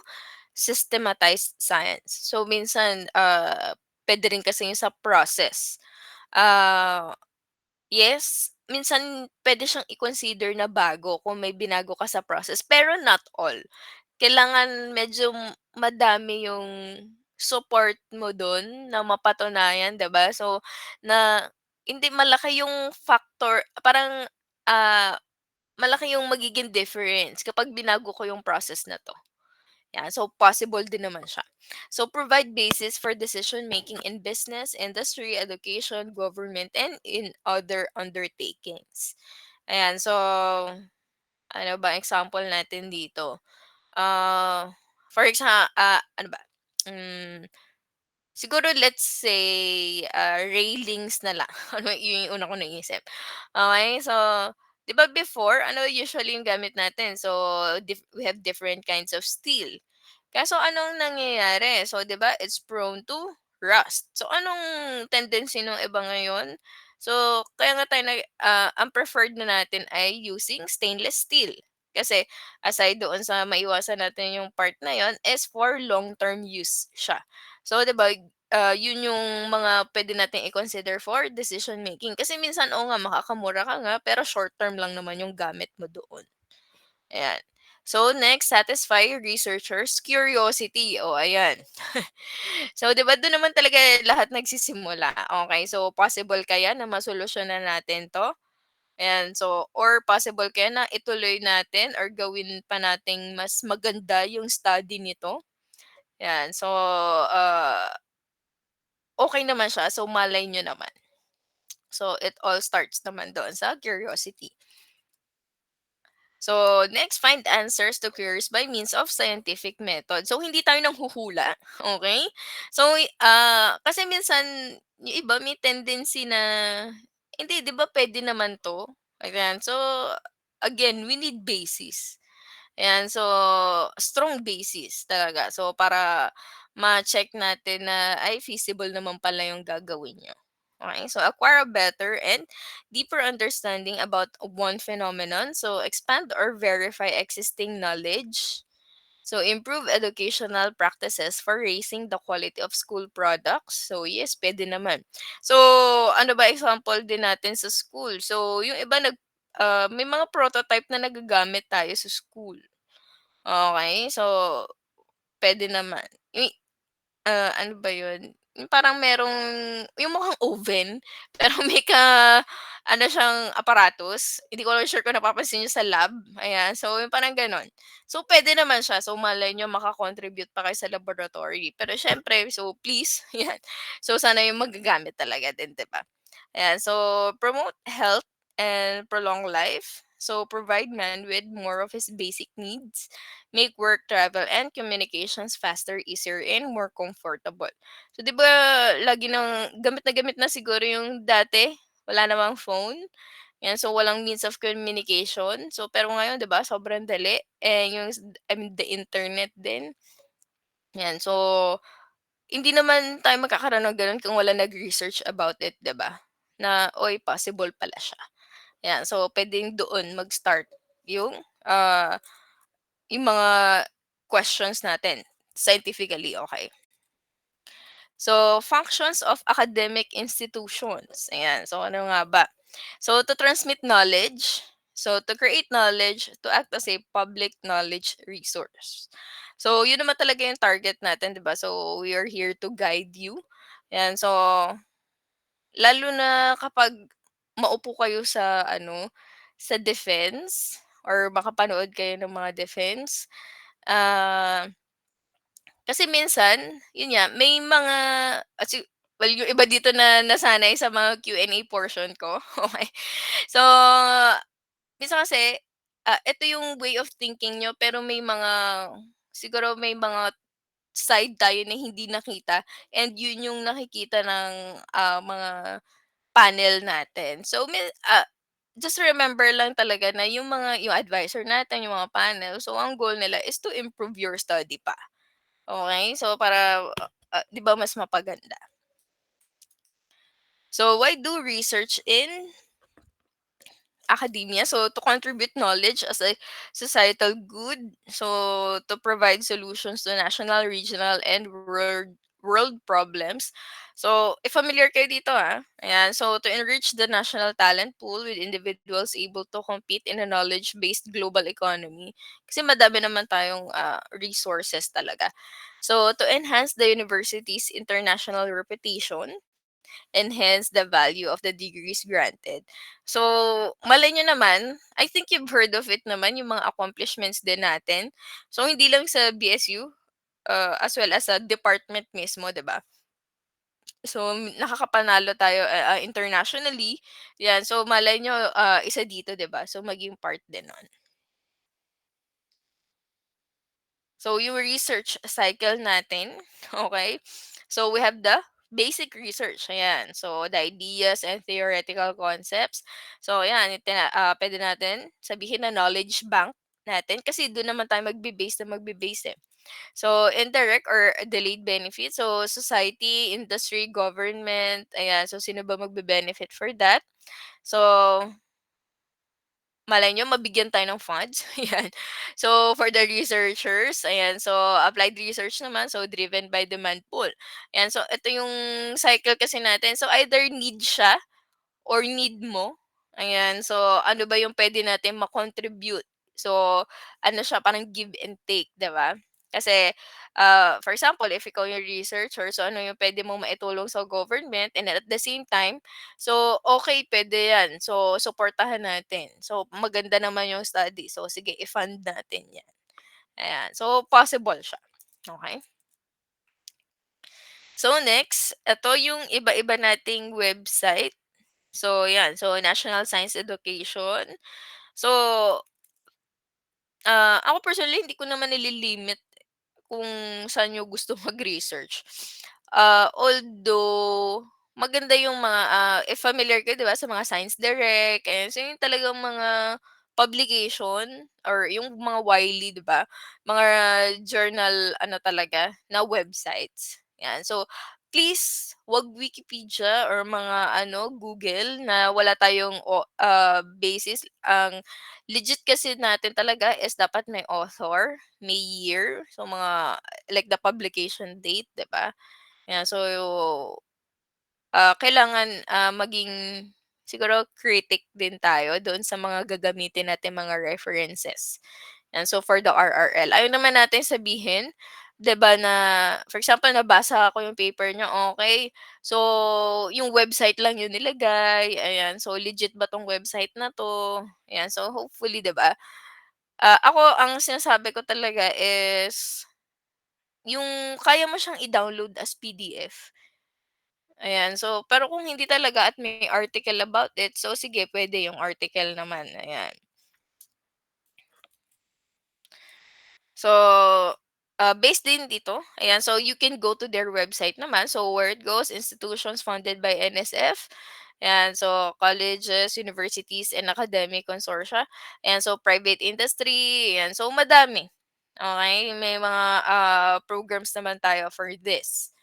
systematized science. So, minsan, pwede rin kasi yung sa process. Ah, yes, minsan pwede siyang i-consider na bago kung may binago ka sa process, pero not all. Kailangan medyo madami yung support mo dun na mapatunayan, 'di ba? So, na hindi malaki yung factor parang, ah, malaki yung magiging difference kapag binago ko yung process na 'to. Yeah, so possible din naman siya. So provide basis for decision making in business, industry, education, government, and in other undertakings. Ayan, so ano ba example natin dito? Ah, for example, ano ba? Hmm, siguro let's say, railings na lang. Ano yun yung una ko naisip. Okay, so 'di ba before ano usually yung gamit natin? So we have different kinds of steel. Kaso anong nangyayari? So 'di ba it's prone to rust. So anong tendency ng iba ngayon? So kaya nga tayo ang preferred na natin ay using stainless steel. Kasi aside doon sa maiwasan natin yung part na yon is for long-term use siya. So 'di ba, yun yung mga pwede nating i-consider for decision making. Kasi minsan, oo nga, makakamura ka nga, pero short term lang naman yung gamit mo doon. Ayan. So next, satisfy researchers' curiosity. O, ayan. So 'di ba dun naman talaga lahat nagsisimula, okay. So possible kaya na masolusyonan natin 'to? Ayan, so or possible kaya na ituloy natin or gawin pa nating mas maganda yung study nito? Ayan, so, okey naman siya. So malay niyo naman. So it all starts naman doon sa curiosity. So, next, find answers to queries by means of scientific method. So, hindi tayo nanghuhula, okay. So, kasi minsan yung iba may tendency na, "Hindi, 'di ba puwede naman 'to?" Ayan. So, again, we need basis. Ayan, so strong basis talaga. So, para ma-check natin na, ay feasible naman pala yung gagawin niyo. Okay, so acquire a better and deeper understanding about one phenomenon. So, expand or verify existing knowledge. So, improve educational practices for raising the quality of school products. So, yes, pwede naman. So, ano ba example din natin sa school? So, yung iba may mga prototype na nagagamit tayo sa school. Okay, so puwede naman. Ano ba 'yun, yung parang merong yung mukhang oven, pero may ano siyang aparatus. Hindi ko lang sure kung napapansin niyo sa lab, ayan. So yung parang gano'n. So puwede naman siya. So malay niyo maka-contribute pa kayo sa laboratory. Pero siyempre, so please, 'yan. So sana yung magagamit talaga din, 'di ba? Ayan, so promote health and prolong life. So provide man with more of his basic needs, make work, travel, and communications faster, easier, and more comfortable. So 'di ba lagi na gamit na siguro yung dati, wala namang phone, 'yan, so walang means of communication. So pero ngayon 'di ba sobrang dali, yung I mean the internet din, 'yan. So hindi naman tayo magkakaroon ng gano'n kung wala nag-research about it, 'di ba? Na, "Uy, possible pala siya." Ayan, so puwedeng doon mag-start yung, yung mga questions natin scientifically, okay. So, functions of academic institutions, ayan. So, ano nga ba? So, to transmit knowledge, so to create knowledge, to act as a public knowledge resource. So, yun naman talaga yung target natin, 'di ba? So, we are here to guide you. Ayan, so lalo na kapag maupo kayo sa ano, sa defense or makapanood kayo ng mga defense, ah, kasi minsan, yun nga, may mga well, yung iba dito na nasanay sa mga Q&A portion ko, okay. So, minsan kasi, ito yung way of thinking niyo pero siguro may mga side tayo na hindi nakita and yun yung nakikita ng, mga panel natin. So, just remember lang talaga na yung advisor natin, yung mga panel, so ang goal nila is to improve your study pa. Okay, so para, 'di ba mas mapaganda. So, why do research in academia? So, to contribute knowledge as a societal good. So, to provide solutions to national, regional, and world problems. So, if familiar kayo dito ayan. So, to enrich the national talent pool with individuals able to compete in a knowledge-based global economy. Kasi madami naman tayong resources talaga. So, to enhance the university's international reputation, enhance the value of the degrees granted. So, malay nyo naman, I think you've heard of it naman, yung mga accomplishments din natin. So, hindi lang sa BSU, as well as sa department mismo, 'di ba? So, nakakapanalo tayo internationally. Yan. So, malay nyo, isa dito, 'di ba? So, maging part din nun. So, yung research cycle natin, okay? So, we have the basic research, ayan. So, the ideas and theoretical concepts. So, ayan, pwede natin sabihin na knowledge bank natin kasi doon naman tayo magbe-base eh. So, indirect or delayed benefits. So, society, industry, government, ayan. So, sino ba magbe-benefit for that? So, malay niyo mabigyan tayo ng funds, ayan. So, for the researchers, ayan, so applied research naman, so driven by demand pool. Ayan, so ito yung cycle kasi natin. So, either need siya or need mo. Ayan, so ano ba yung pwede natin ma-contribute. So, ano siya, parang give and take, 'di ba? Kasi, for example, if ikaw yung researcher, so ano yung pwede mong maitulong sa government and at the same time, so okay, pwede yan. So, suportahan natin. So, maganda naman yung study. So, sige, i-fund natin yan. Ayan. So, possible siya. Okay? So, next, ito yung iba-iba nating website. So, yan. So, National Science Education. So, ako personally, hindi ko naman nililimit kung saan niyo gusto mag-research. Although, maganda yung mga, if familiar kayo, 'di ba, sa mga Science Direct, ayan. So, yung talagang mga publication or yung mga Wiley, 'di ba? Mga journal, ano talaga, na websites. Yan. So, please, wag Wikipedia or mga ano, Google na wala tayong basis. Ang legit kasi natin talaga is dapat may author, may year, so mga like the publication date, 'di ba? Yan, so kailangan maging siguro critic din tayo doon sa mga gagamitin natin mga references. Yan, so for the RRL, ayaw naman natin sabihin, 'di ba, na for example nabasa ko yung paper niya, okay. So yung website lang yung nilagay, ayan. So legit ba 'tong website na 'to? Ayan, so hopefully, 'di ba. Ako ang sinasabi ko talaga is yung kaya mo siyang i-download as PDF. Ayan, so pero kung hindi talaga at may article about it, so sige puwede yung article naman, ayan. So, based din dito, ayan, so you can go to their website naman. So, where it goes, institutions funded by NSF, ayan, so colleges, universities, and academic consortia. Ayan, so private industry, ayan, so madami. Okay, may mga programs naman tayo for this.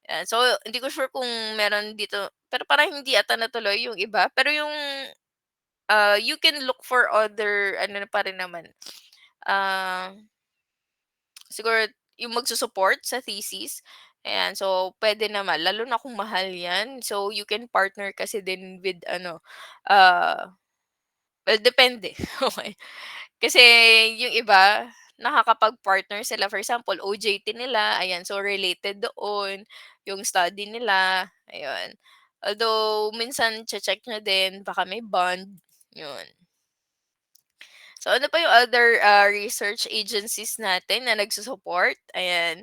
Ayan, so hindi ko sure kung meron dito, pero parang hindi ata natuloy yung iba. Pero yung you can look for other ano na pa rin naman. Ah, siguro yung magsu-support sa thesis, ayan. So, puwede naman lalo na kung mahal 'yan. So, you can partner kasi din with ano, ah, well depende, okey. Kasi yung iba nakakapag-partner sila. For example, OJT nila, ayan, so related doon yung study nila, ayun. Although minsan check niyo din baka may bond, yun. So, ano pa yung other, research agencies natin na nagsu-support? Ayan,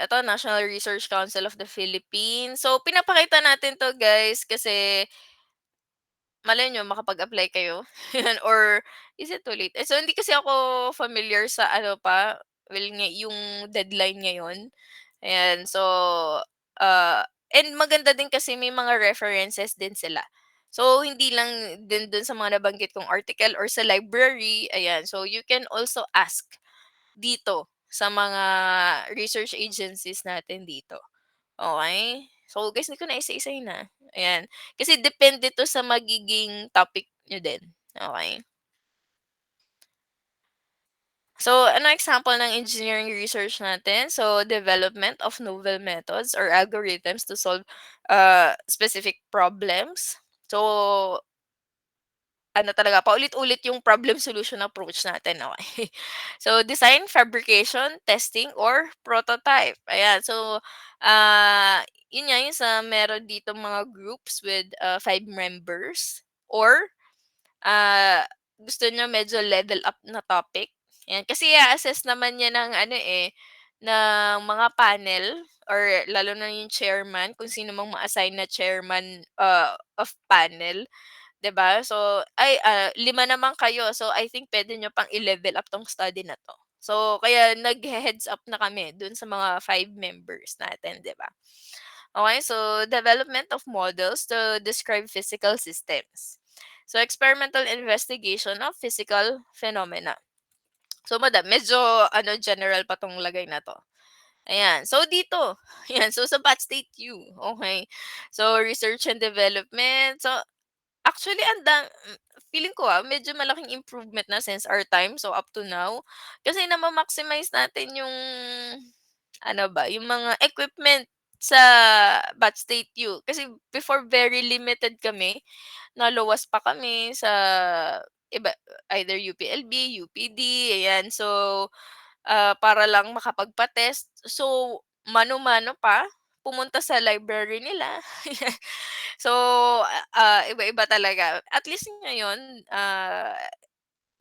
eto National Research Council of the Philippines. So, pinapakita natin 'to guys kasi malay niyo makapag-apply kayo, yun, or is it too late? So, hindi kasi ako familiar sa ano pa, well, yung deadline ngayon. Ayan, so, and maganda din kasi may mga references din sila. So, hindi lang din dun sa mga nabanggit kong article or sa library, ayan. So, you can also ask dito sa mga research agencies natin dito. Okay. So, guys, hindi ko na isa-isahin na. Ayan. Kasi depende 'to sa magiging topic niyo din, okey? So, ano example ng engineering research natin? So, development of novel methods or algorithms to solve, specific problems. So, ano talaga, paulit-ulit yung problem solution approach natin, okey. So, design, fabrication, testing, or prototype, ayan. So, yun nga, yung sa meron ditong mga groups with, 5 members or gusto niyo medyo level up na topic, yan. Kasi i-a-assess naman yan ng ano, ng mga panel or lalo na yung chairman, kung sino mang ma-assign na chairman, of panel, 'di ba? So, 5 naman kayo. So, I think puwede niyo pang i-level up 'tong study na 'to. So, kaya naghe-heads up na kami dun sa mga 5 members natin, 'di ba? Okay, so development of models to describe physical systems. So, experimental investigation of physical phenomena. So, medyo ano, general pa 'tong lagay na 'to. Ayan. So, dito, ayan. So, sa Bat State U, okay. So, research and development. So, actually feeling ko, medyo malaking improvement na since our time, so up to now. Kasi nama-maximize natin yung ano ba, yung mga equipment sa Bat State U. Kasi before very limited kami, naluwas pa kami sa iba, either UPLB, UPD, ayan. So, para lang makapagpa-test. So, mano-mano pa, pumunta sa library nila. So, iba-iba talaga. At least ngayon,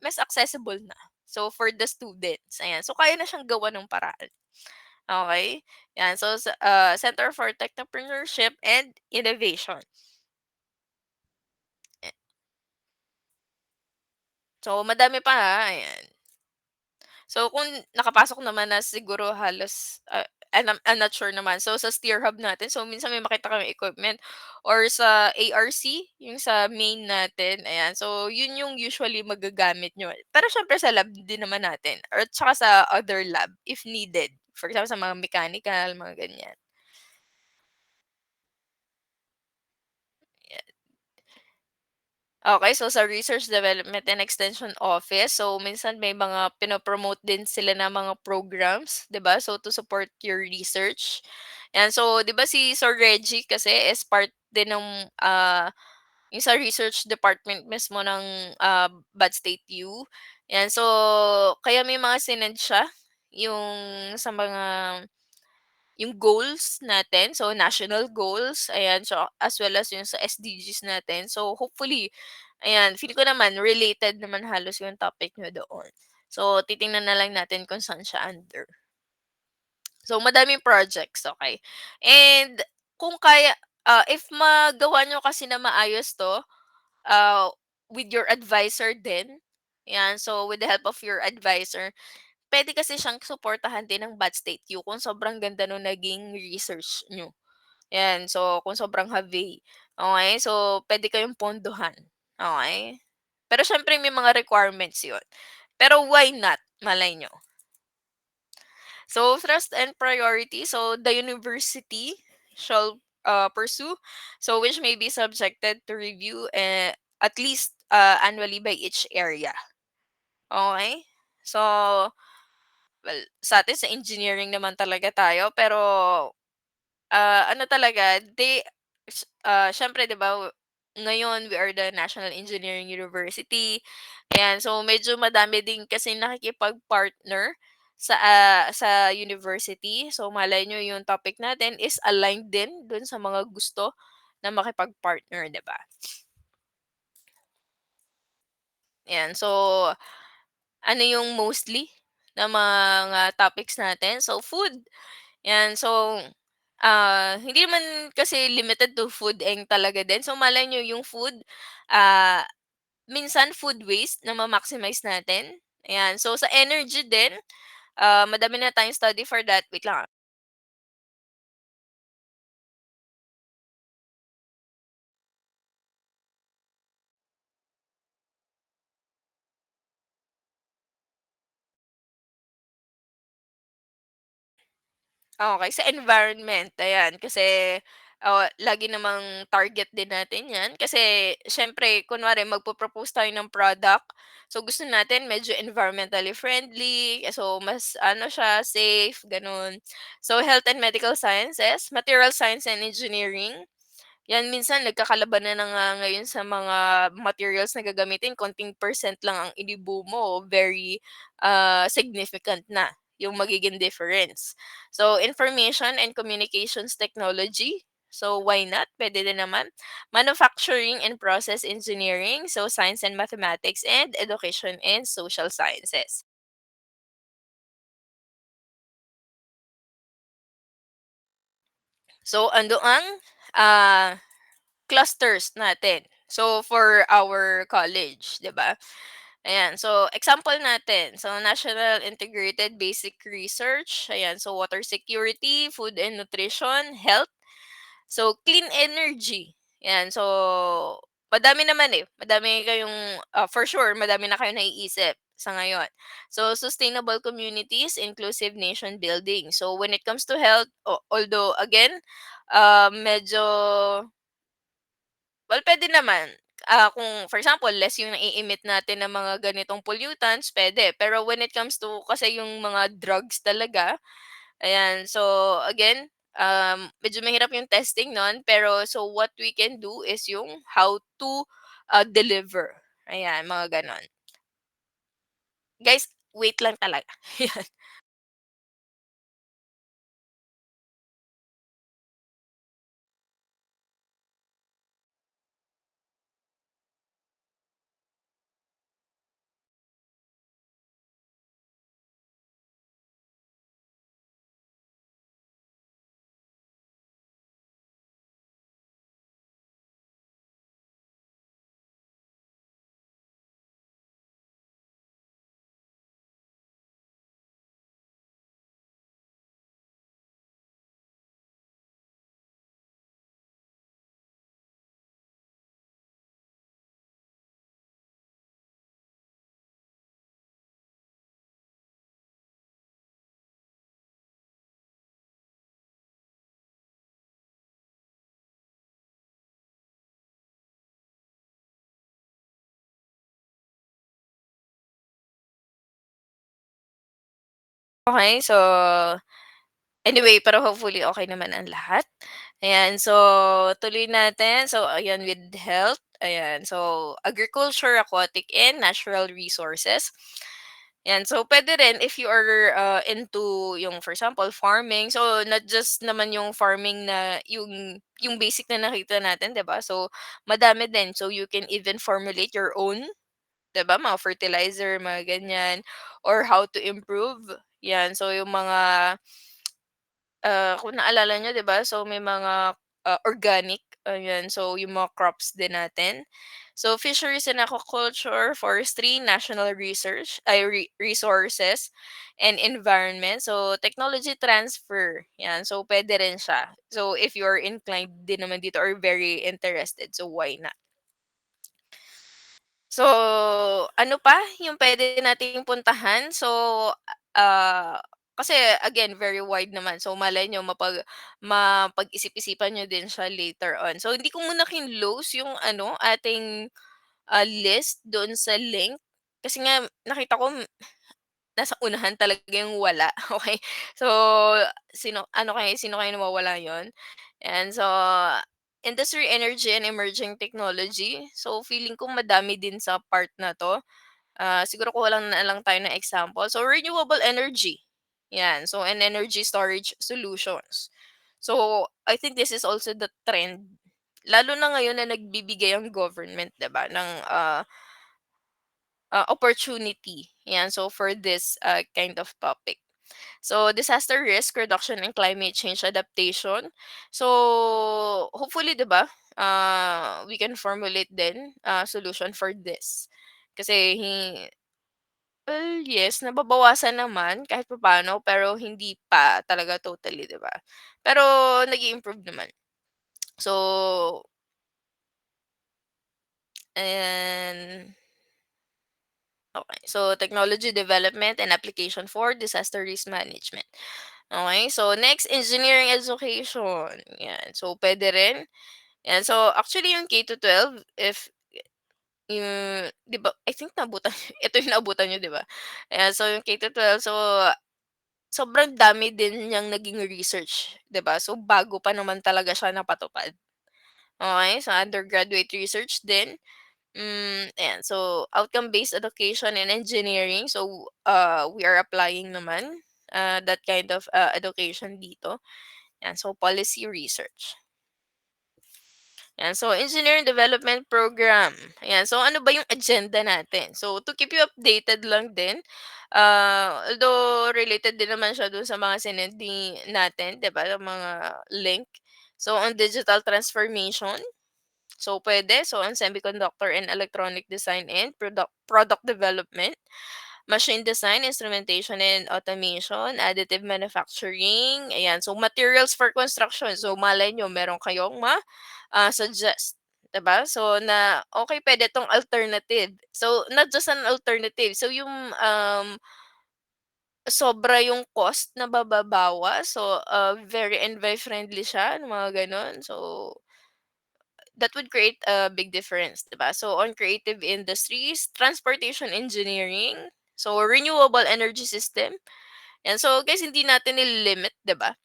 mas accessible na. So, for the students, ayan. So, kaya na siyang gawan ng paraan. Okay. Yan. So, Center for Technopreneurship and Innovation. Eh, So, madami pa, ayan. So, kung nakapasok naman na siguro halos, I'm not sure naman. So, sa Steer Hub natin, so minsan may makita kami equipment or sa ARC, yung sa main natin, ayan. So, yun yung usually magagamit nyo. Pero syempre sa lab din naman natin or tsaka sa other lab if needed. For example, sa mga mechanical, mga ganyan. Okay, so sa Research Development and Extension Office, so minsan may mga pino-promote din sila na mga programs, 'di ba? So to support your research. Yan, so 'di ba si Sir Reggie kasi is part din ng yung sa research department mismo ng Bad State U. Yan, so kaya may mga sinend siya yung sa mga yung goals natin, so national goals, ayan, so as well as yung sa SDGs natin. So hopefully, ayan, feel ko naman related naman halos yung topic niyo doon. So titingnan na lang natin kung saan siya under. So madaming projects, okay. And kung kaya, if magawa niyo kasi na maayos 'to, uh, with your advisor din, yan, so with the help of your advisor, puwede kasi siyang suportahan din ng Bad State U kung sobrang ganda nung naging research niyo. 'Yan, so kung sobrang have, okey? So, puwede kayong pondohan, okey? Pero siyempre may mga requirements 'yun. Pero why not, malay niyo. So, trust and priority, so the university shall, pursue, so which may be subjected to review, at least, annually by each area, okey? So, well, sa'tin sa engineering naman talaga tayo pero, ano talaga siyempre 'di ba, ngayon we are the National Engineering University, ayan. So medyo madami din kasi nakikipag-partner sa university. So malay niyo yung topic natin is aligned din dun sa mga gusto na makipag-partner, 'di ba? Ayan, so ano yung mostly na mga topics natin? So food. Yan, so, hindi naman kasi limited to food eng talaga din. So, malay niyo yung food, ah, minsan food waste na ma-maximize natin, ayan. So, sa energy din, madami na tayong study for that. Wait lang, ah. Okey, sa environment, ayan. Kasi, lagi namang target din natin 'yan kasi siyempre kunwari magpo-propose tayo ng product, so gusto natin medyo environmentally friendly, so mas ano siya, safe, gano'n. So health and medical sciences, material science and engineering, 'yan minsan nagkakalabanan na nga ngayon sa mga materials na gagamitin, konting percent lang ang inibo mo, very, significant na yung magiging difference. So, information and communications technology, so why not, puwede din naman. Manufacturing and process engineering, so science and mathematics, and education and social sciences. So, ando ang, ah clusters natin. So, for our college, 'di ba? Ayan, so example natin, so National Integrated Basic Research, ayan, so water security, food and nutrition, health, so clean energy. Ayan, so madami naman eh. Madami kayong, for sure, madami na kayong naiisip sa ngayon. So, sustainable communities, inclusive nation building. So, when it comes to health, although again, medyo well, puwede naman. Kung for example, less yung nai-emit natin ng mga ganitong pollutants, puwede. Pero when it comes to kasi yung mga drugs talaga, ayan. So, again, medyo mahirap yung testing nun, pero so what we can do is yung how to, deliver. Ayan, mga gano'n. Guys, wait lang talaga. Yan. Okey, so anyway, pero hopefully okay naman ang lahat. Ayan, so tuloy natin. So ayan, with health, ayan. So agriculture, aquatic, and natural resources. Ayan, so puwede rin if you are, into yung for example, farming. So not just naman yung farming na yung basic na nakita natin, 'di ba? So madami din. So you can even formulate your own, 'di ba, mga fertilizer, mga ganyan, or how to improve, 'yan. So yung mga kung naalala niyo 'di ba, so may mga, organic, ayan, so yung mga crops din natin. So fisheries and aquaculture, forestry, national research ay resources and environment. So technology transfer, 'yan, so puwede rin siya. So if you are inclined din naman dito or very interested, so why not? So, ano pa yung puwede nating puntahan? So, ah, kasi again very wide naman. So, malay niyo mapag-isip-isipan niyo din siya later on. So, hindi ko muna kinlose yung ano, ating, list doon sa link. Kasi nga nakita ko nasa unahan talaga yung wala, okey. So, sino kaya mawawala yun? And so, industry, energy, and emerging technology. So, feeling ko madami din sa part na 'to. Siguro kuha lang na lang tayo ng example. So, renewable energy, 'yan. So, and energy storage solutions. So, I think this is also the trend. Lalo na ngayon na nagbibigay ang government, 'di ba, ng, opportunity, 'yan. So, for this, kind of topic. So, disaster risk reduction and climate change adaptation. So, hopefully, 'di ba, we can formulate din, solution for this. Kasi well, yes, nababawasan naman kahit papaano, pero hindi pa talaga totally, 'di ba? Pero nag-i-improve naman. So, and okay. So, technology development and application for disaster risk management. Okay, so next, engineering education. Yan. So, pwede rin. Yan. So, actually, yung K to 12, if yung, di ba, I think naabutan, ito yung naabutan nyo, di ba? Ayan, so yung K to 12, so sobrang dami din niyang naging research, 'di ba? So, bago pa naman talaga siya napatupad. Okay, so undergraduate research din. Ayan, so outcome-based education and engineering. So, we are applying naman that kind of education dito. Yan, so policy research. Yan, so engineering development program. Ayan, so ano ba yung agenda natin? So to keep you updated lang din, although related din naman siya dun sa mga sinindi natin, 'di ba, yung mga link. So on digital transformation, so pwede. So on semiconductor and electronic design and product development, machine design, instrumentation and automation, additive manufacturing, ayan. So materials for construction. So malay nyo meron kayong suggest, 'di ba? So na okay, pwede 'tong alternative. So not just an alternative. So yung sobra yung cost na bababawas. So very envi friendly siya, mga gano'n. So that would create a big difference, 'di ba? So on creative industries, transportation engineering, so renewable energy system. And so guys, hindi natin nililimit, 'di ba?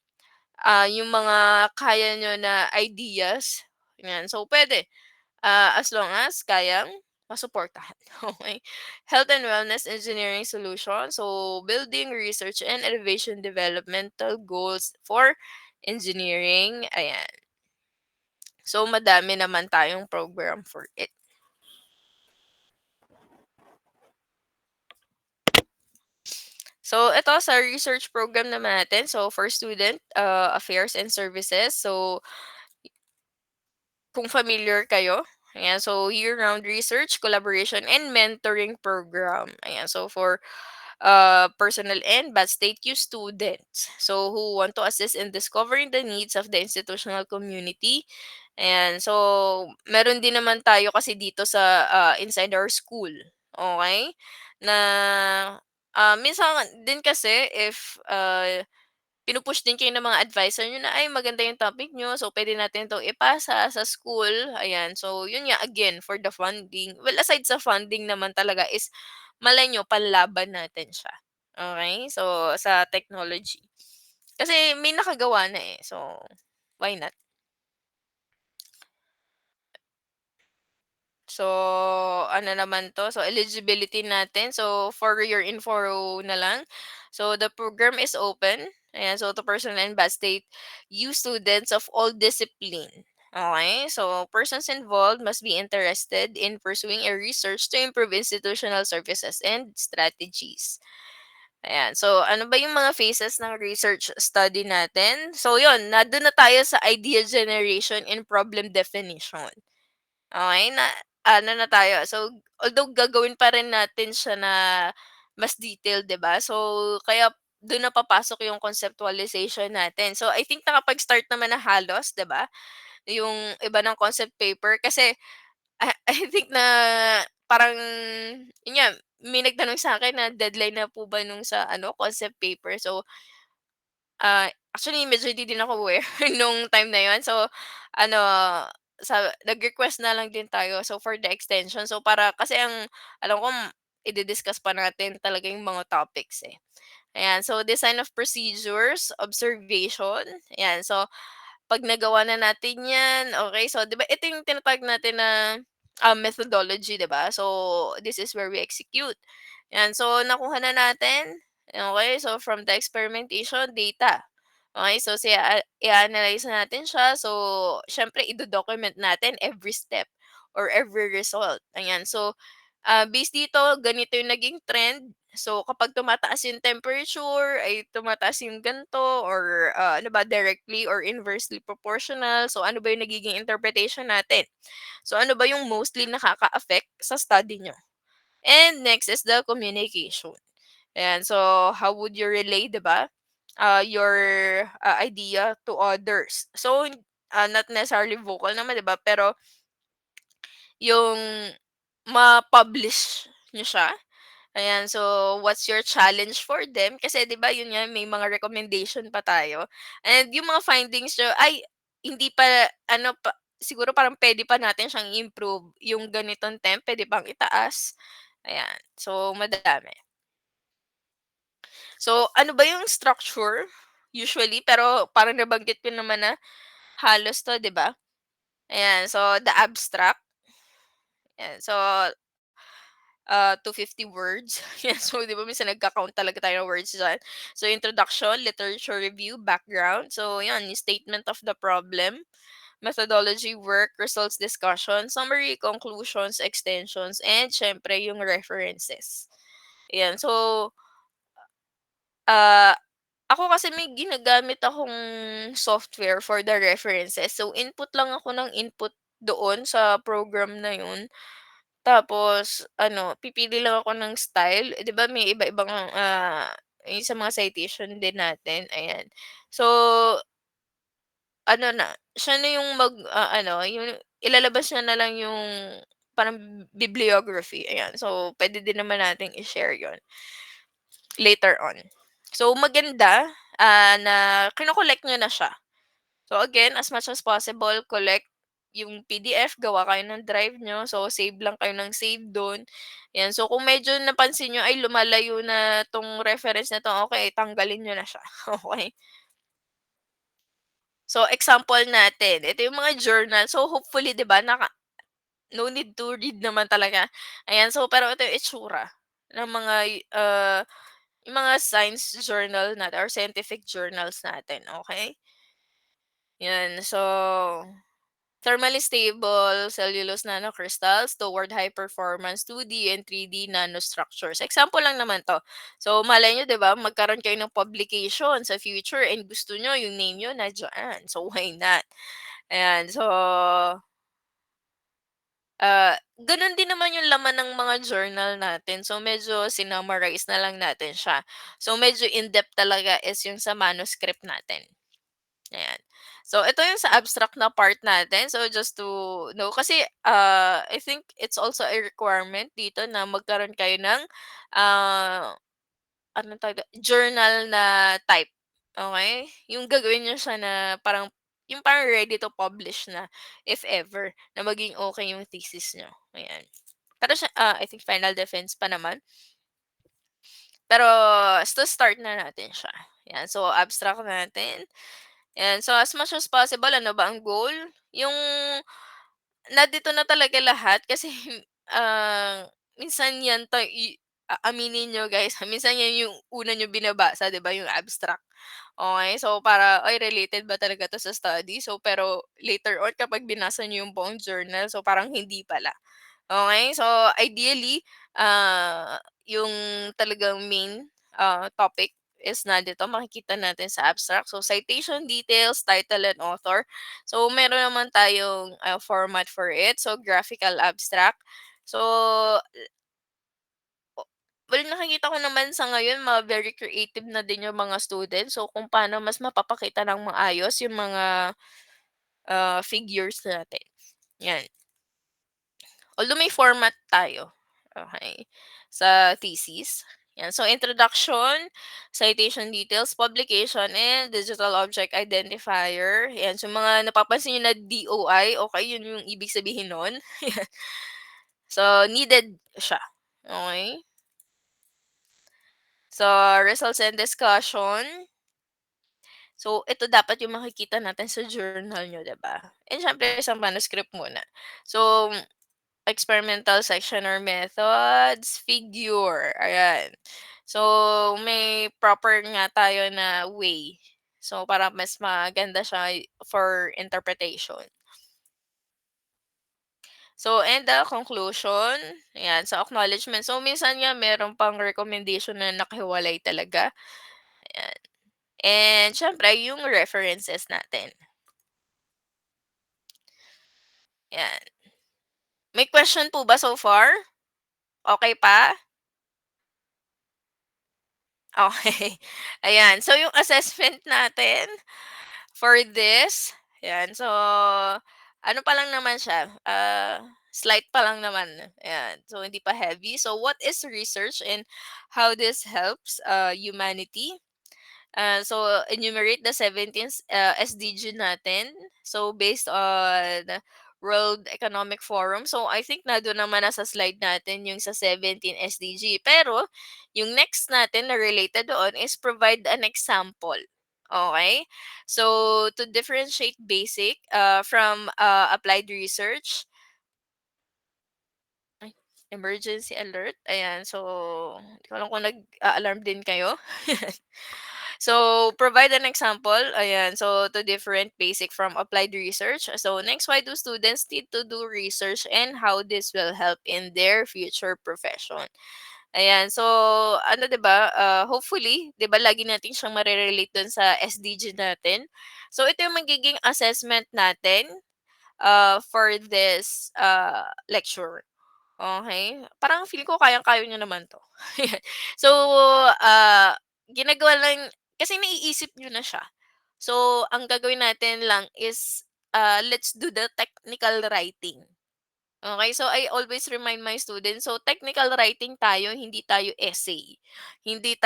Yung mga kaya nyo na ideas, yan. So pwede, as long as kayang masuportahan. Okay. Health and wellness engineering solution. So building research and innovation developmental goals for engineering. Ayan. So madami naman tayong program for it. So, ito sa research program naman natin. So, for student affairs and services. So, kung familiar kayo, ayan, so year-round research, collaboration, and mentoring program. Ayan, so for personal and but state U students. So, who want to assist in discovering the needs of the institutional community. Ayan, so meron din naman tayo kasi dito sa inside our school. Okay? Na minsan din kasi if pinupush din kayo ng mga advisor niyo na, "Ay maganda yung topic niyo, so puwede natin 'tong ipasa sa school." Ayan, so yun nga again for the funding. Well, aside sa funding naman talaga is malay niyo panlaban natin siya, okay. So, sa technology. Kasi may nakagawa na, eh, so why not? So, ano naman 'to, so eligibility natin, so for your info na lang, so the program is open, ayan, so to personal and bad state U students of all discipline. Okay, so persons involved must be interested in pursuing a research to improve institutional services and strategies. Ayan, so ano ba yung mga phases ng research study natin? So yun, nandun na tayo sa idea generation and problem definition. Okey na ano na tayo, so although gagawin pa rin natin siya na mas detailed, 'di ba? So kaya dun na papasok yung conceptualization natin. So I think nakapag-start naman na halos, 'di ba, yung iba ng concept paper kasi I think na parang yun nga, may nagtanong sa'kin na deadline na po ba nung sa ano, concept paper. So actually medyo hindi din ako aware nung time na yun. So, ano, nag-request na lang din tayo, so for the extension. So, para kasi ang alam ko idi-discuss pa natin talaga yung mga topics, eh. Ayan, so design of procedures, observation, ayan. So, 'pag nagawa na natin 'yan, okay, so 'di ba ito yung tinatawag natin na, methodology, 'di ba? So, this is where we execute. 'Yan, so nakuha na natin, okay, so from the experimentation data. Okay, so i-a-analyze na natin siya. So, siyempre ido-document natin every step or every result, ayan. So, based dito ganito yung naging trend. So, kapag tumataas yung temperature ay tumataas yung ganito or, ano ba directly or inversely proportional. So, ano ba yung nagiging interpretation natin? So, ano ba yung mostly nakaka-affect sa study niyo? And next is the communication. Ayan, so how would you relay, 'di ba, your, idea to others? So, not necessarily vocal naman, 'di ba, pero yung ma-publish niyo siya, Ayan, so what's your challenge for them? Kasi 'di ba yun nga may mga recommendation pa tayo and yung mga findings niyo ay hindi pa ano pa siguro parang puwede pa natin siyang i-improve, yung ganitong temp puwede pang itaas, ayan. So madami. So ano ba yung structure usually pero parang nabanggit ko naman na halos 'to 'di ba? Ayan, so the abstract, ayan. So 250 words. Yan, so 'di ba minsan nagka-count talaga tayo ng words diyan. So introduction, literature review, background. So 'yan, yung statement of the problem, methodology, work, results discussion, summary, conclusions, extensions, and syempre yung references. Ayan, so ah, ako kasi may ginagamit akong software for the references. So input lang ako ng input doon sa program na yun. Tapos ano, pipili lang ako ng style, eh, 'di ba may iba-ibang, yung sa mga citation din natin, ayan. So, ano na, siya na yung ano, yung ilalabas niya na lang yung parang bibliography, ayan. So, puwede din naman nating i-share yon later on. So, maganda, na kino-collect niyo na siya. So again, as much as possible, collect yung PDF, gawa kayo ng drive nyo. So, save lang kayo ng save do'n. Yan. So, kung medyo napansin nyo ay lumalayo na tong reference na 'to, okay, tanggalin nyo na siya. Okay. So, example natin, ito yung mga journal. So, hopefully, 'di ba, no need to read naman talaga. Ayan. So, pero ito yung itsura ng mga, yung mga science journal natin or scientific journals natin. Okay. Yan. So, thermally stable cellulose nanocrystals toward high performance 2D and 3D nanostructures. Example lang naman 'to. So, malay niyo 'di ba magkaroon kayo ng publication sa future and gusto niyo yung name niyo nandiyan. So, why not? Ayan. So, gano'n din naman yung laman ng mga journal natin. So, medyo sinummarize na lang natin siya. So, medyo in-depth talaga is yung sa manuscript natin. Ayan. So, ito yung sa abstract na part natin. So, just to know, kasi I think it's also a requirement dito na magkaroon kayo ng anong tawag journal na type. Okay? Yung gagawin niyo siya na parang yung parang ready to publish na if ever na maging okay yung thesis niyo. Ayan. Pero siya, I think final defense pa naman. Pero start na natin siya. Yan. So, abstract natin. Yan. So, as much as possible, ano ba ang goal? Yung nandito na talaga lahat kasi minsan yan aminin niyo guys, minsan yan yung una niyo binabasa, 'di ba, yung abstract. Okay, so para, "Ay related ba talaga 'to sa study?" So, pero later on kapag binasa niyo yung buong journal, so parang hindi pala. Okay, so ideally, yung talagang main, topic is nandito makikita natin sa abstract. So citation details, title and author. So meron naman tayong, format for it. So graphical abstract. So, well nakikita ko naman sa ngayon very creative na din yung mga students. So kung paano mas mapapakita ng maayos yung mga, figures natin, 'yan. Although may format tayo, okay, sa thesis. Yan. So, introduction, citation details, publication, and digital object identifier. Yan. So, mga napapansin nyo na DOI, okay, yun yung ibig sabihin nun. Yan. So, needed siya. Okay. So, results and discussion. So, ito dapat yung makikita natin sa journal nyo, 'di ba? And syempre, sa manuscript muna. So, experimental section or methods, figure, ayan. So, may proper nga tayo na way. So, para mas maganda siya for interpretation. So, and the conclusion, ayan, sa acknowledgement. So, minsan nga meron pang recommendation na nakahiwalay talaga. Ayan. And syempre, yung references natin. Ayan. May question po ba so far? Okay pa? Okay. Ayan. So, yung assessment natin for this, ayan. So, ano pa lang naman siya, slight pa lang naman. Ayan. So, hindi pa heavy. So, what is research and how this helps humanity? So, enumerate the 17 SDG natin. So, based on World Economic Forum. So, I think nandun naman na sa slide natin yung sa 17 SDG. Pero, yung next natin na related doon is provide an example. Okay? So, to differentiate basic from applied research, ay, emergency alert. Ayan. So, hindi ko alam kung nag-a-alarm din kayo. So, provide an example. Ayan. So, to different basic from applied research. So, next, why do students need to do research and how this will help in their future profession? Ayan. So, ano 'di ba, hopefully 'di ba lagi natin siyang mare-relate dun sa SDG natin. So, ito yung magiging assessment natin for this lecture. Okay, parang feel ko kayang-kaya niyo naman 'to. So, ah, ginagawa lang kasi naiisip niyo na siya. So, ang gagawin natin lang is, let's do the technical writing. Okay, so I always remind my students, so technical writing tayo, hindi tayo essay. Hindi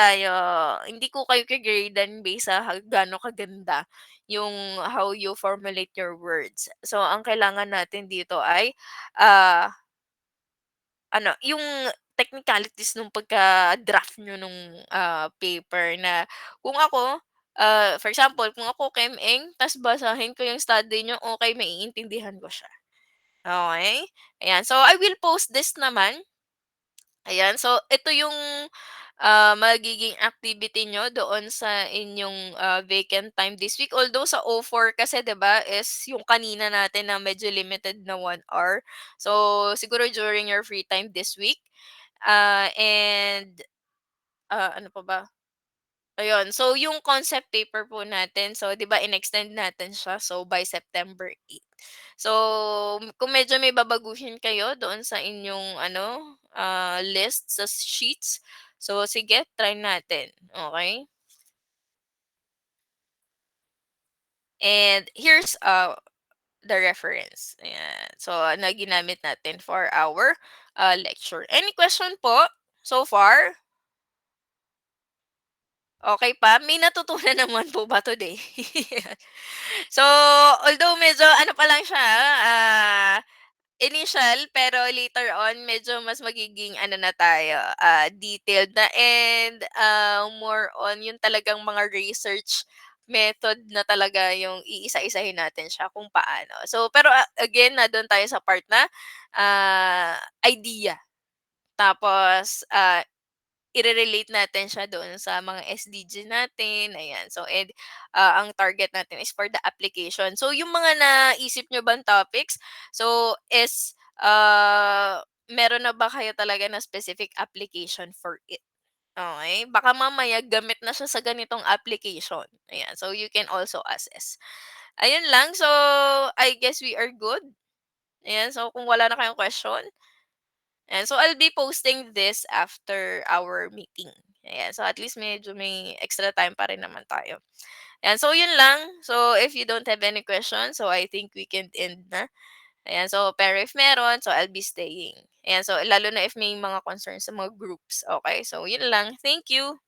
ko kayo ge-gradean based sa gaano kaganda yung how you formulate your words. So, ang kailangan natin dito ay, ah ano, yung technicalities nung pagka-draft niyo nung, paper na kung ako, for example, kung ako Chem-Eng ta's basahin ko yung study niyo, okey maiintindihan ko siya, okey? Ayan, so I will post this naman. Ayan, so ito yung, magiging activity niyo doon sa inyong, vacant time this week. Although sa O4 kasi 'di ba is yung kanina natin na medyo limited na 1 hour. So, siguro during your free time this week, and, ano pa ba? Ayun, so yung concept paper po natin, so 'di ba in-extend natin siya, so by September 8. So, kung medyo may babaguhin kayo doon sa inyong ano, list sa sheets, so sige try natin, okay. And here's, the reference, ayan. So, na ginamit natin for our, lecture. Any question po so far? Okay pa? May natutunan naman po ba today? So, although medyo ano pa lang siya, initial, pero later on medyo mas magiging ano na tayo, detailed na and, more on yung talagang mga research method na talaga yung iisa-isahin natin siya kung paano. So, pero, again nandun tayo sa part na, idea. Tapos, ire-relate natin siya doon sa mga SDG natin, ayan. So, and, ang target natin is for the application. So, yung mga naisip nyo bang topics, so, is, meron na ba kayo talaga na specific application for it? Okay? Baka mamaya gamit na siya sa ganitong application. Ayan. So, you can also assess. Ayun lang. So, I guess we are good. Ayan. So, kung wala na kayong question, and so I'll be posting this after our meeting. Ayan, so at least medyo may extra time pa rin naman tayo. Ayan, so yun lang. So if you don't have any questions, so I think we can end na. Ayan, so pero if meron, so I'll be staying. Ayan, so lalo na if may mga concerns sa mga groups. Okay, so yun lang. Thank you.